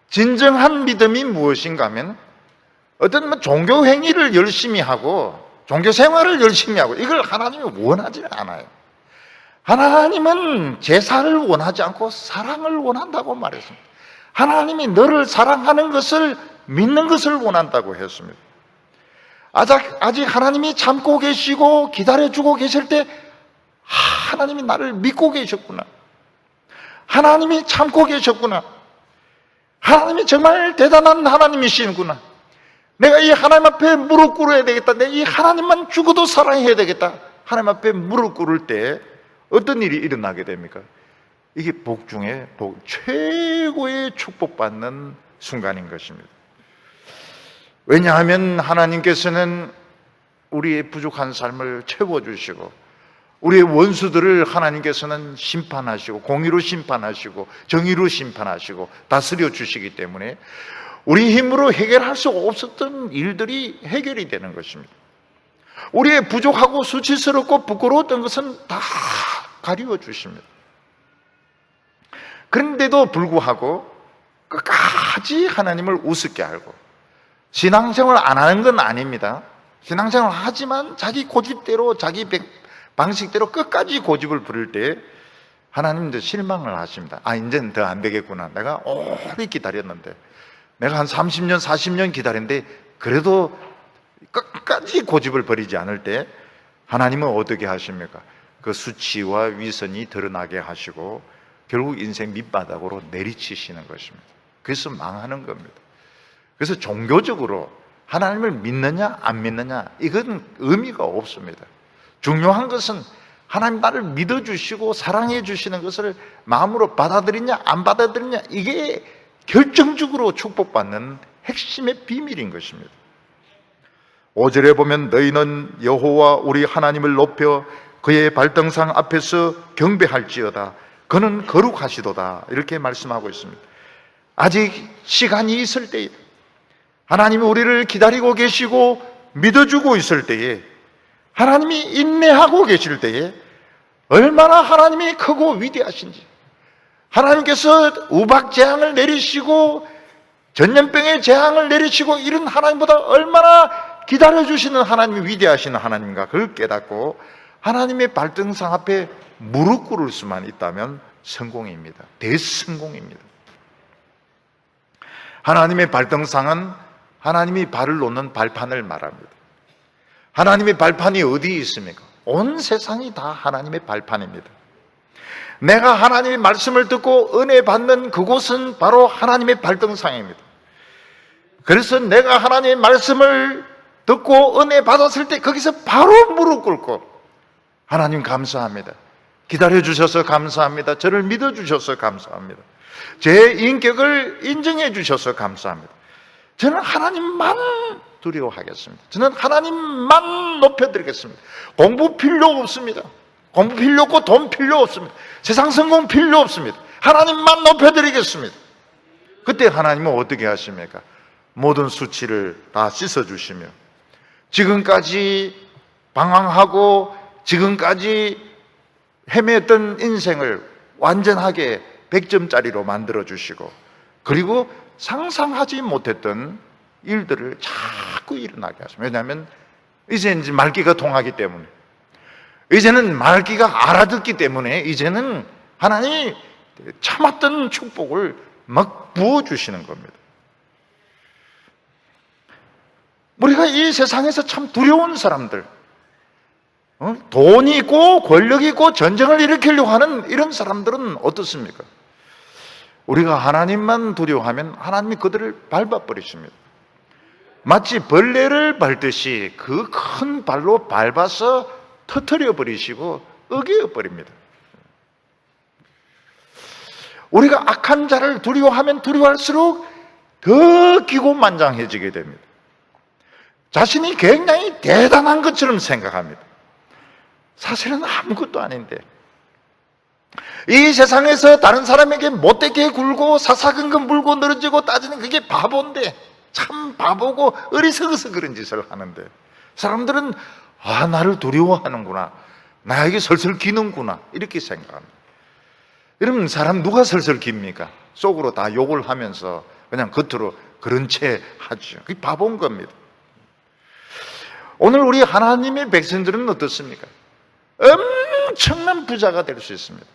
진정한 믿음이 무엇인가 하면 어떤 종교 행위를 열심히 하고 종교 생활을 열심히 하고 이걸 하나님이 원하지 않아요. 하나님은 제사를 원하지 않고 사랑을 원한다고 말했습니다. 하나님이 너를 사랑하는 것을 믿는 것을 원한다고 했습니다. 아직 하나님이 참고 계시고 기다려주고 계실 때 하나님이 나를 믿고 계셨구나. 하나님이 참고 계셨구나. 하나님이 정말 대단한 하나님이시구나. 내가 이 하나님 앞에 무릎 꿇어야 되겠다. 내가 이 하나님만 죽어도 사랑해야 되겠다. 하나님 앞에 무릎 꿇을 때 어떤 일이 일어나게 됩니까? 이게 복 중에 최고의 축복받는 순간인 것입니다. 왜냐하면 하나님께서는 우리의 부족한 삶을 채워주시고 우리의 원수들을 하나님께서는 심판하시고 공의로 심판하시고 정의로 심판하시고 다스려 주시기 때문에 우리 힘으로 해결할 수 없었던 일들이 해결이 되는 것입니다. 우리의 부족하고 수치스럽고 부끄러웠던 것은 다 가리워 주십니다. 그런데도 불구하고 끝까지 하나님을 우습게 알고 신앙생활 안 하는 건 아닙니다. 신앙생활 하지만 자기 고집대로 자기 방식대로 끝까지 고집을 부릴 때 하나님도 실망을 하십니다. 이제는 더 안 되겠구나. 내가 오래 기다렸는데 내가 한 30년 40년 기다렸는데 그래도 끝까지 고집을 버리지 않을 때 하나님은 어떻게 하십니까? 그 수치와 위선이 드러나게 하시고 결국 인생 밑바닥으로 내리치시는 것입니다. 그래서 망하는 겁니다. 그래서 종교적으로 하나님을 믿느냐 안 믿느냐 이건 의미가 없습니다. 중요한 것은 하나님 나를 믿어주시고 사랑해 주시는 것을 마음으로 받아들이냐 안 받아들이냐 이게 결정적으로 축복받는 핵심의 비밀인 것입니다. 5절에 보면 너희는 여호와 우리 하나님을 높여 그의 발등상 앞에서 경배할지어다 그는 거룩하시도다 이렇게 말씀하고 있습니다. 아직 시간이 있을 때에 하나님이 우리를 기다리고 계시고 믿어주고 있을 때에 하나님이 인내하고 계실 때에 얼마나 하나님이 크고 위대하신지 하나님께서 우박 재앙을 내리시고 전염병의 재앙을 내리시고 이런 하나님보다 얼마나 기다려주시는 하나님이 위대하신 하나님인가 그걸 깨닫고 하나님의 발등상 앞에 무릎 꿇을 수만 있다면 성공입니다. 대성공입니다. 하나님의 발등상은 하나님이 발을 놓는 발판을 말합니다. 하나님의 발판이 어디에 있습니까? 온 세상이 다 하나님의 발판입니다. 내가 하나님의 말씀을 듣고 은혜 받는 그곳은 바로 하나님의 발등상입니다. 그래서 내가 하나님의 말씀을 듣고 은혜 받았을 때 거기서 바로 무릎 꿇고 하나님 감사합니다. 기다려주셔서 감사합니다. 저를 믿어주셔서 감사합니다. 제 인격을 인정해 주셔서 감사합니다. 저는 하나님만 두려워하겠습니다. 저는 하나님만 높여드리겠습니다. 공부 필요 없습니다. 공부 필요 없고 돈 필요 없습니다. 세상 성공 필요 없습니다. 하나님만 높여드리겠습니다. 그때 하나님은 어떻게 하십니까? 모든 수치를 다 씻어주시며 지금까지 방황하고 지금까지 헤맸던 인생을 완전하게 100점짜리로 만들어주시고 그리고 상상하지 못했던 일들을 자꾸 일어나게 하십니다. 왜냐하면 이제 말귀가 통하기 때문에 이제는 말귀가 알아듣기 때문에 이제는 하나님이 참았던 축복을 막 부어주시는 겁니다. 우리가 이 세상에서 참 두려운 사람들 돈이 있고 권력이 있고 전쟁을 일으키려고 하는 이런 사람들은 어떻습니까? 우리가 하나님만 두려워하면 하나님이 그들을 밟아버리십니다. 마치 벌레를 밟듯이 그 큰 발로 밟아서 터뜨려 버리시고 어겨 버립니다. 우리가 악한 자를 두려워하면 두려워할수록 더 기고만장해지게 됩니다. 자신이 굉장히 대단한 것처럼 생각합니다. 사실은 아무것도 아닌데, 이 세상에서 다른 사람에게 못되게 굴고 사사건건 물고 늘어지고 따지는 그게 바보인데, 참 바보고 어리석어서 그런 짓을 하는데, 사람들은 나를 두려워하는구나, 나에게 설설 기는구나 이렇게 생각합니다. 여러분, 사람 누가 설설 깁니까? 속으로 다 욕을 하면서 그냥 겉으로 그런 채 하죠. 그게 바본 겁니다. 오늘 우리 하나님의 백성들은 어떻습니까? 엄청난 부자가 될 수 있습니다.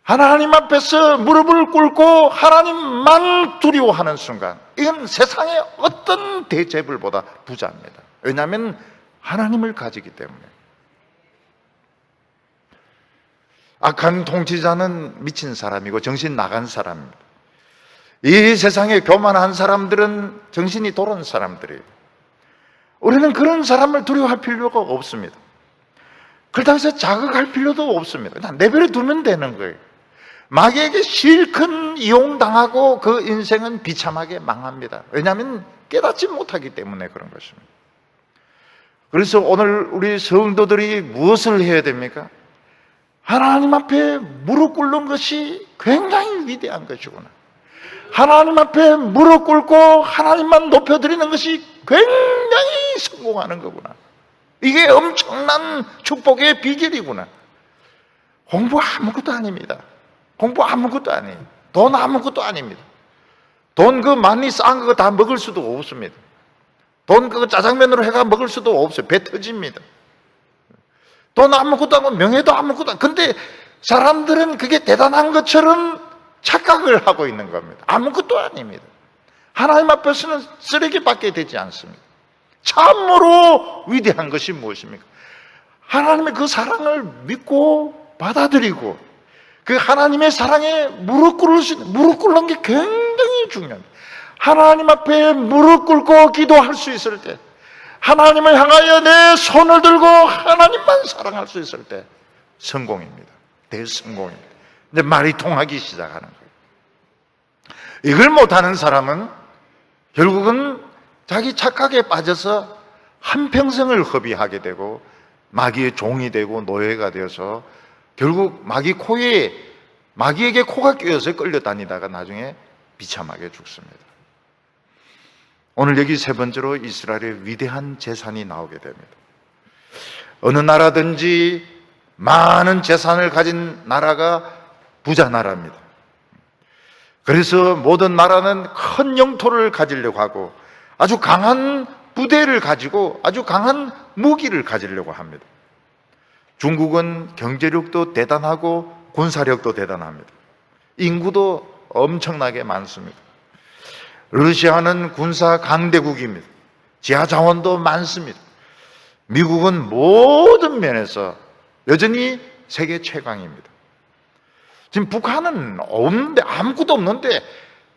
하나님 앞에서 무릎을 꿇고 하나님만 두려워하는 순간, 이건 세상의 어떤 대재벌보다 부자입니다. 왜냐하면 하나님을 가지기 때문에. 악한 통치자는 미친 사람이고 정신 나간 사람입니다. 이 세상에 교만한 사람들은 정신이 돌아온 사람들이에요. 우리는 그런 사람을 두려워할 필요가 없습니다. 그렇다고 해서 자극할 필요도 없습니다. 그냥 내버려 두면 되는 거예요. 마귀에게 실컷 이용당하고 그 인생은 비참하게 망합니다. 왜냐하면 깨닫지 못하기 때문에 그런 것입니다. 그래서 오늘 우리 성도들이 무엇을 해야 됩니까? 하나님 앞에 무릎 꿇는 것이 굉장히 위대한 것이구나. 하나님 앞에 무릎 꿇고 하나님만 높여드리는 것이 굉장히 성공하는 거구나. 이게 엄청난 축복의 비결이구나. 공부 아무것도 아닙니다. 공부 아무것도 아니에요. 돈 아무것도 아닙니다. 돈 그 많이 싼 거 다 먹을 수도 없습니다. 돈 그거 짜장면으로 해가 먹을 수도 없어요. 배 터집니다. 돈 아무것도 하고 명예도 아무것도 하고. 근데 사람들은 그게 대단한 것처럼 착각을 하고 있는 겁니다. 아무것도 아닙니다. 하나님 앞에서는 쓰레기밖에 되지 않습니다. 참으로 위대한 것이 무엇입니까? 하나님의 그 사랑을 믿고 받아들이고 그 하나님의 사랑에 무릎 꿇는 게 굉장히 중요합니다. 하나님 앞에 무릎 꿇고 기도할 수 있을 때, 하나님을 향하여 내 손을 들고 하나님만 사랑할 수 있을 때 성공입니다. 대성공입니다. 근데 말이 통하기 시작하는 거예요. 이걸 못하는 사람은 결국은 자기 착각에 빠져서 한평생을 허비하게 되고 마귀의 종이 되고 노예가 되어서 결국 마귀에게 코가 끼어서 끌려다니다가 나중에 비참하게 죽습니다. 오늘 여기 세 번째로 이스라엘의 위대한 재산이 나오게 됩니다. 어느 나라든지 많은 재산을 가진 나라가 부자 나라입니다. 그래서 모든 나라는 큰 영토를 가지려고 하고 아주 강한 부대를 가지고 아주 강한 무기를 가지려고 합니다. 중국은 경제력도 대단하고 군사력도 대단합니다. 인구도 엄청나게 많습니다. 러시아는 군사 강대국입니다. 지하 자원도 많습니다. 미국은 모든 면에서 여전히 세계 최강입니다. 지금 북한은 없는데, 아무것도 없는데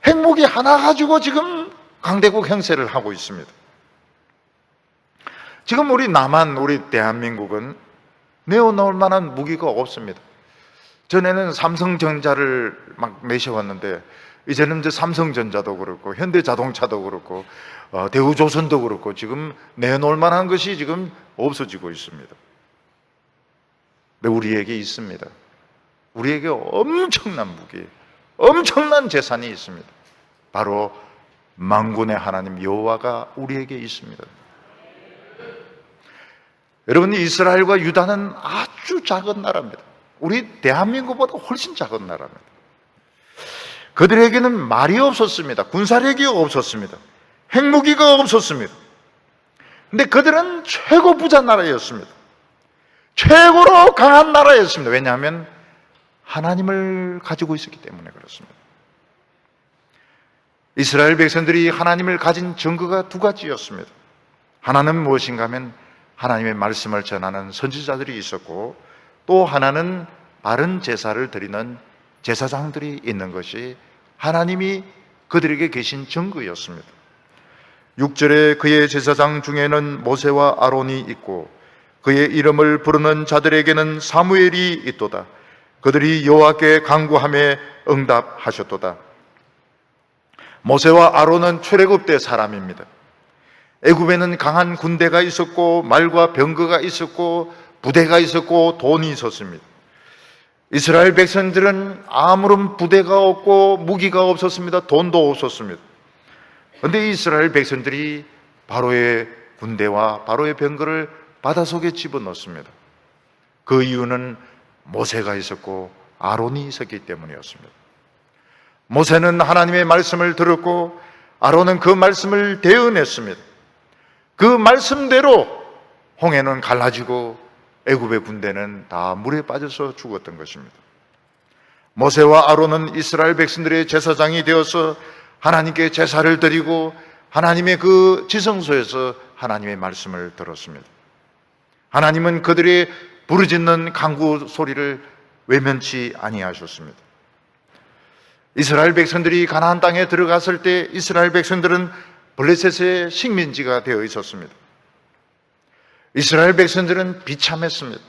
핵무기 하나 가지고 지금 강대국 형세를 하고 있습니다. 지금 우리 대한민국은 내어놓을 만한 무기가 없습니다. 전에는 삼성전자를 막 내세웠는데 이제는 이제 삼성전자도 그렇고 현대자동차도 그렇고 대우조선도 그렇고 지금 내놓을 만한 것이 지금 없어지고 있습니다. 근데 우리에게 있습니다. 우리에게 엄청난 무기, 엄청난 재산이 있습니다. 바로 만군의 하나님 여호와가 우리에게 있습니다. 여러분, 이스라엘과 유다는 아주 작은 나라입니다. 우리 대한민국보다 훨씬 작은 나라입니다. 그들에게는 말이 없었습니다. 군사력이 없었습니다. 핵무기가 없었습니다. 근데 그들은 최고 부자 나라였습니다. 최고로 강한 나라였습니다. 왜냐하면 하나님을 가지고 있었기 때문에 그렇습니다. 이스라엘 백성들이 하나님을 가진 증거가 두 가지였습니다. 하나는 무엇인가 하면 하나님의 말씀을 전하는 선지자들이 있었고, 또 하나는 바른 제사를 드리는 제사장들이 있는 것이 하나님이 그들에게 계신 증거였습니다. 6절에 그의 제사장 중에는 모세와 아론이 있고 그의 이름을 부르는 자들에게는 사무엘이 있도다. 그들이 여호와께 간구하며 응답하셨도다. 모세와 아론은 출애굽 때 사람입니다. 애굽에는 강한 군대가 있었고 말과 병거가 있었고 부대가 있었고 돈이 있었습니다. 이스라엘 백성들은 아무런 부대가 없고 무기가 없었습니다. 돈도 없었습니다. 그런데 이스라엘 백성들이 바로의 군대와 바로의 병거를 바닷속에 집어넣습니다. 그 이유는 모세가 있었고 아론이 있었기 때문이었습니다. 모세는 하나님의 말씀을 들었고 아론은 그 말씀을 대언했습니다. 그 말씀대로 홍해는 갈라지고 애굽의 군대는 다 물에 빠져서 죽었던 것입니다. 모세와 아론은 이스라엘 백성들의 제사장이 되어서 하나님께 제사를 드리고 하나님의 그 지성소에서 하나님의 말씀을 들었습니다. 하나님은 그들의 부르짖는 간구 소리를 외면치 아니하셨습니다. 이스라엘 백성들이 가나안 땅에 들어갔을 때 이스라엘 백성들은 블레셋의 식민지가 되어 있었습니다. 이스라엘 백성들은 비참했습니다.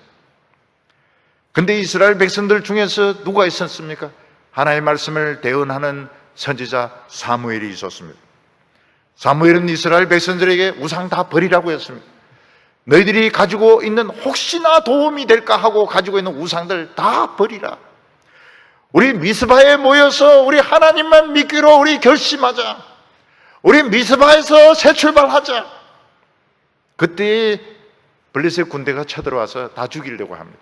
근데 이스라엘 백성들 중에서 누가 있었습니까? 하나님의 말씀을 대언하는 선지자 사무엘이 있었습니다. 사무엘은 이스라엘 백성들에게 우상 다 버리라고 했습니다. 너희들이 가지고 있는 혹시나 도움이 될까 하고 가지고 있는 우상들 다 버리라. 우리 미스바에 모여서 우리 하나님만 믿기로 우리 결심하자. 우리 미스바에서 새 출발하자. 그때 블레셋 군대가 쳐들어와서 다 죽이려고 합니다.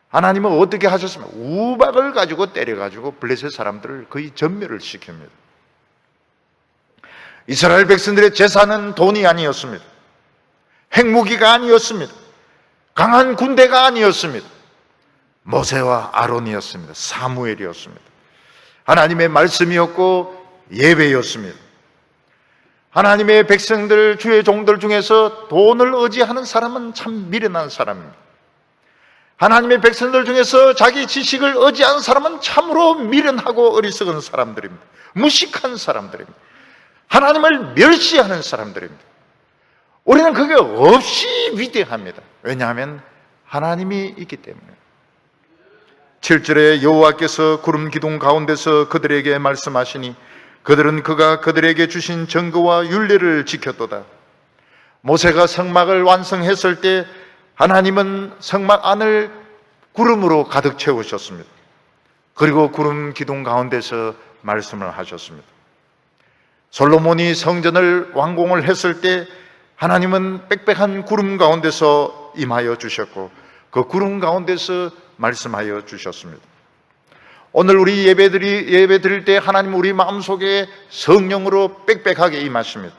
하나님은 어떻게 하셨습니까? 우박을 가지고 때려가지고 블레셋 사람들을 거의 전멸을 시킵니다. 이스라엘 백성들의 제사는 돈이 아니었습니다. 핵무기가 아니었습니다. 강한 군대가 아니었습니다. 모세와 아론이었습니다. 사무엘이었습니다. 하나님의 말씀이었고 예배였습니다. 하나님의 백성들, 주의 종들 중에서 돈을 의지하는 사람은 참 미련한 사람입니다. 하나님의 백성들 중에서 자기 지식을 의지하는 사람은 참으로 미련하고 어리석은 사람들입니다. 무식한 사람들입니다. 하나님을 멸시하는 사람들입니다. 우리는 그게 없이 위대합니다. 왜냐하면 하나님이 있기 때문에. 7절에 여호와께서 구름 기둥 가운데서 그들에게 말씀하시니 그들은 그가 그들에게 주신 증거와 율례를 지켰도다. 모세가 성막을 완성했을 때 하나님은 성막 안을 구름으로 가득 채우셨습니다. 그리고 구름 기둥 가운데서 말씀을 하셨습니다. 솔로몬이 성전을 완공을 했을 때 하나님은 빽빽한 구름 가운데서 임하여 주셨고 그 구름 가운데서 말씀하여 주셨습니다. 오늘 우리 예배 드릴 때 하나님 우리 마음속에 성령으로 빽빽하게 임하십니다.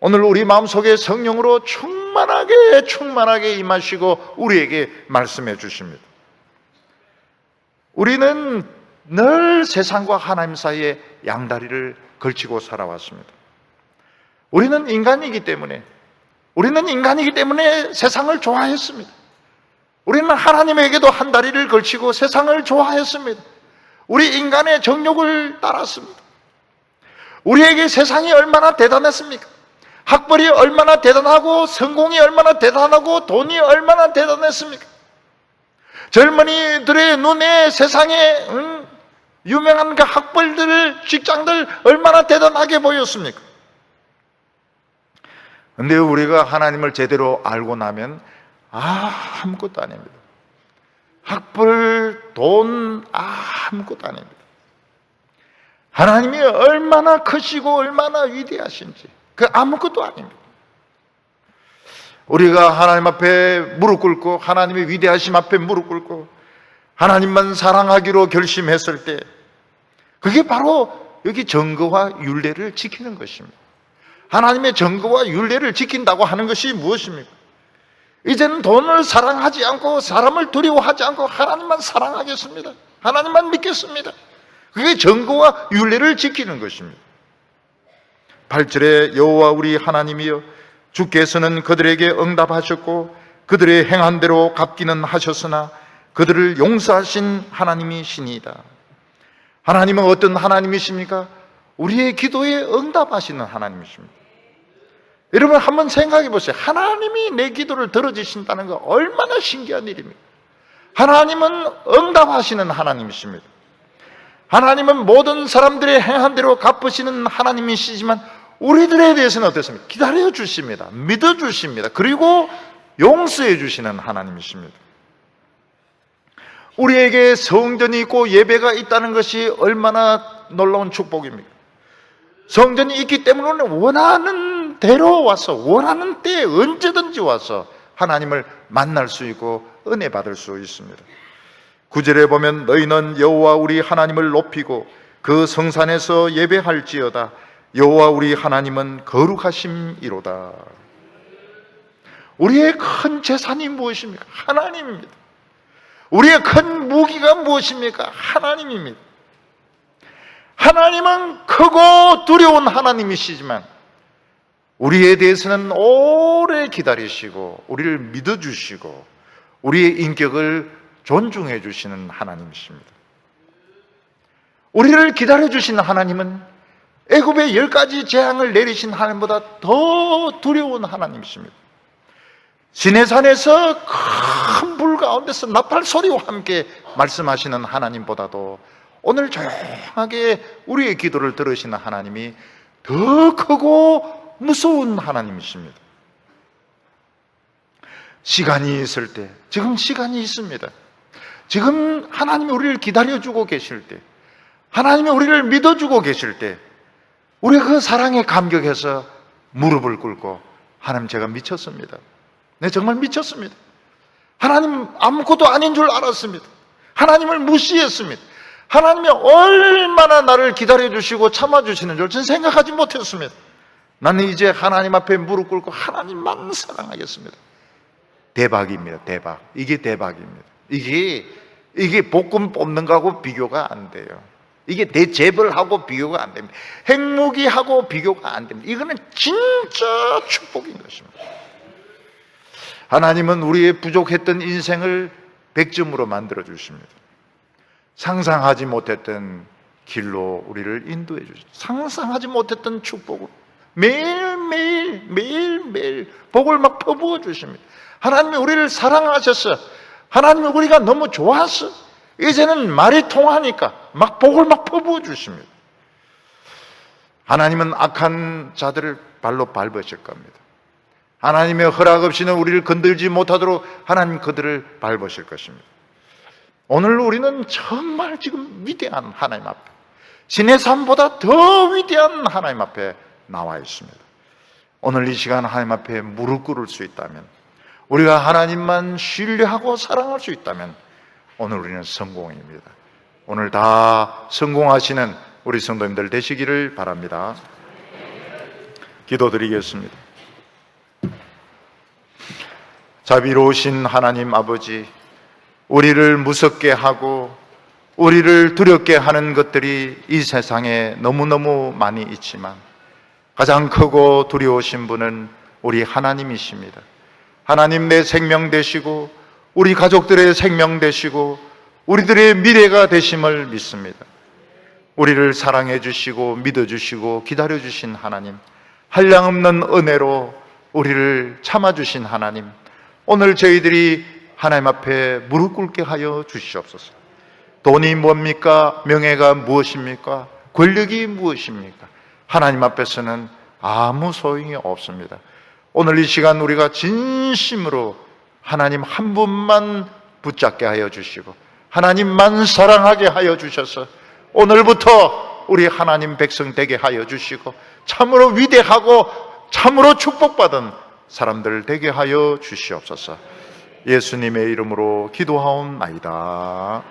오늘 우리 마음속에 성령으로 충만하게 임하시고 우리에게 말씀해 주십니다. 우리는 늘 세상과 하나님 사이에 양다리를 걸치고 살아왔습니다. 우리는 인간이기 때문에 세상을 좋아했습니다. 우리는 하나님에게도 한 다리를 걸치고 세상을 좋아했습니다. 우리 인간의 정욕을 따랐습니다. 우리에게 세상이 얼마나 대단했습니까? 학벌이 얼마나 대단하고 성공이 얼마나 대단하고 돈이 얼마나 대단했습니까? 젊은이들의 눈에 세상에 유명한 그 학벌들, 직장들 얼마나 대단하게 보였습니까? 근데 우리가 하나님을 제대로 알고 나면 아무것도 아닙니다. 학벌, 돈 아무것도 아닙니다. 하나님이 얼마나 크시고 얼마나 위대하신지 그 아무것도 아닙니다. 우리가 하나님 앞에 무릎 꿇고 하나님의 위대하심 앞에 무릎 꿇고 하나님만 사랑하기로 결심했을 때 그게 바로 여기 정거와 율례를 지키는 것입니다. 하나님의 정거와 율례를 지킨다고 하는 것이 무엇입니까? 이제는 돈을 사랑하지 않고 사람을 두려워하지 않고 하나님만 사랑하겠습니다. 하나님만 믿겠습니다. 그게 정거와 율례를 지키는 것입니다. 8절에 여호와 우리 하나님이여 주께서는 그들에게 응답하셨고 그들의 행한 대로 갚기는 하셨으나 그들을 용서하신 하나님이시니이다. 하나님은 어떤 하나님이십니까? 우리의 기도에 응답하시는 하나님이십니다. 여러분 한번 생각해 보세요. 하나님이 내 기도를 들어주신다는 거 얼마나 신기한 일입니까? 하나님은 응답하시는 하나님이십니다. 하나님은 모든 사람들의 행한 대로 갚으시는 하나님이시지만 우리들에 대해서는 어떻습니까? 기다려 주십니다. 믿어 주십니다. 그리고 용서해 주시는 하나님이십니다. 우리에게 성전이 있고 예배가 있다는 것이 얼마나 놀라운 축복입니까? 성전이 있기 때문에 원하는 대로 와서 원하는 때에 언제든지 와서 하나님을 만날 수 있고 은혜 받을 수 있습니다. 9절에 보면 너희는 여호와 우리 하나님을 높이고 그 성산에서 예배할지어다. 여호와 우리 하나님은 거룩하심이로다. 우리의 큰 재산이 무엇입니까? 하나님입니다. 우리의 큰 무기가 무엇입니까? 하나님입니다. 하나님은 크고 두려운 하나님이시지만 우리에 대해서는 오래 기다리시고 우리를 믿어주시고 우리의 인격을 존중해 주시는 하나님이십니다. 우리를 기다려주시는 하나님은 애굽의 10가지 재앙을 내리신 하나님보다 더 두려운 하나님이십니다. 시내산에서 큰 불 가운데서 나팔 소리와 함께 말씀하시는 하나님보다도 오늘 조용하게 우리의 기도를 들으시는 하나님이 더 크고 무서운 하나님이십니다. 시간이 있을 때, 지금 시간이 있습니다. 지금 하나님이 우리를 기다려주고 계실 때, 하나님이 우리를 믿어주고 계실 때 우리가 그 사랑에 감격해서 무릎을 꿇고 하나님 제가 미쳤습니다. 네, 정말 미쳤습니다. 하나님 아무것도 아닌 줄 알았습니다. 하나님을 무시했습니다. 하나님이 얼마나 나를 기다려주시고 참아주시는 줄 저는 생각하지 못했습니다. 나는 이제 하나님 앞에 무릎 꿇고 하나님만 사랑하겠습니다. 대박입니다. 대박. 이게 대박입니다. 이게 볶음 뽑는 거하고 비교가 안 돼요. 이게 대재벌하고 비교가 안 됩니다. 핵무기하고 비교가 안 됩니다. 이거는 진짜 축복인 것입니다. 하나님은 우리의 부족했던 인생을 100점으로 만들어 주십니다. 상상하지 못했던 길로 우리를 인도해 주십니다. 상상하지 못했던 축복을 매일매일 복을 막 퍼부어 주십니다. 하나님이 우리를 사랑하셔서 하나님이 우리가 너무 좋아서 이제는 말이 통하니까 막 복을 막 퍼부어 주십니다. 하나님은 악한 자들을 발로 밟으실 겁니다. 하나님의 허락 없이는 우리를 건들지 못하도록 하나님 그들을 밟으실 것입니다. 오늘 우리는 정말 지금 위대한 하나님 앞에, 신의 삶보다 더 위대한 하나님 앞에 나와 있습니다. 오늘 이 시간 하나님 앞에 무릎 꿇을 수 있다면, 우리가 하나님만 신뢰하고 사랑할 수 있다면 오늘 우리는 성공입니다. 오늘 다 성공하시는 우리 성도님들 되시기를 바랍니다. 기도드리겠습니다. 자비로우신 하나님 아버지, 우리를 무섭게 하고 우리를 두렵게 하는 것들이 이 세상에 너무너무 많이 있지만 가장 크고 두려우신 분은 우리 하나님이십니다. 하나님 내 생명 되시고 우리 가족들의 생명 되시고 우리들의 미래가 되심을 믿습니다. 우리를 사랑해 주시고 믿어 주시고 기다려 주신 하나님, 한량없는 은혜로 우리를 참아 주신 하나님, 오늘 저희들이 하나님 앞에 무릎 꿇게 하여 주시옵소서. 돈이 뭡니까? 명예가 무엇입니까? 권력이 무엇입니까? 하나님 앞에서는 아무 소용이 없습니다. 오늘 이 시간 우리가 진심으로 하나님 한 분만 붙잡게 하여 주시고 하나님만 사랑하게 하여 주셔서 오늘부터 우리 하나님 백성 되게 하여 주시고 참으로 위대하고 참으로 축복받은 사람들 되게 하여 주시옵소서. 예수님의 이름으로 기도하옵나이다.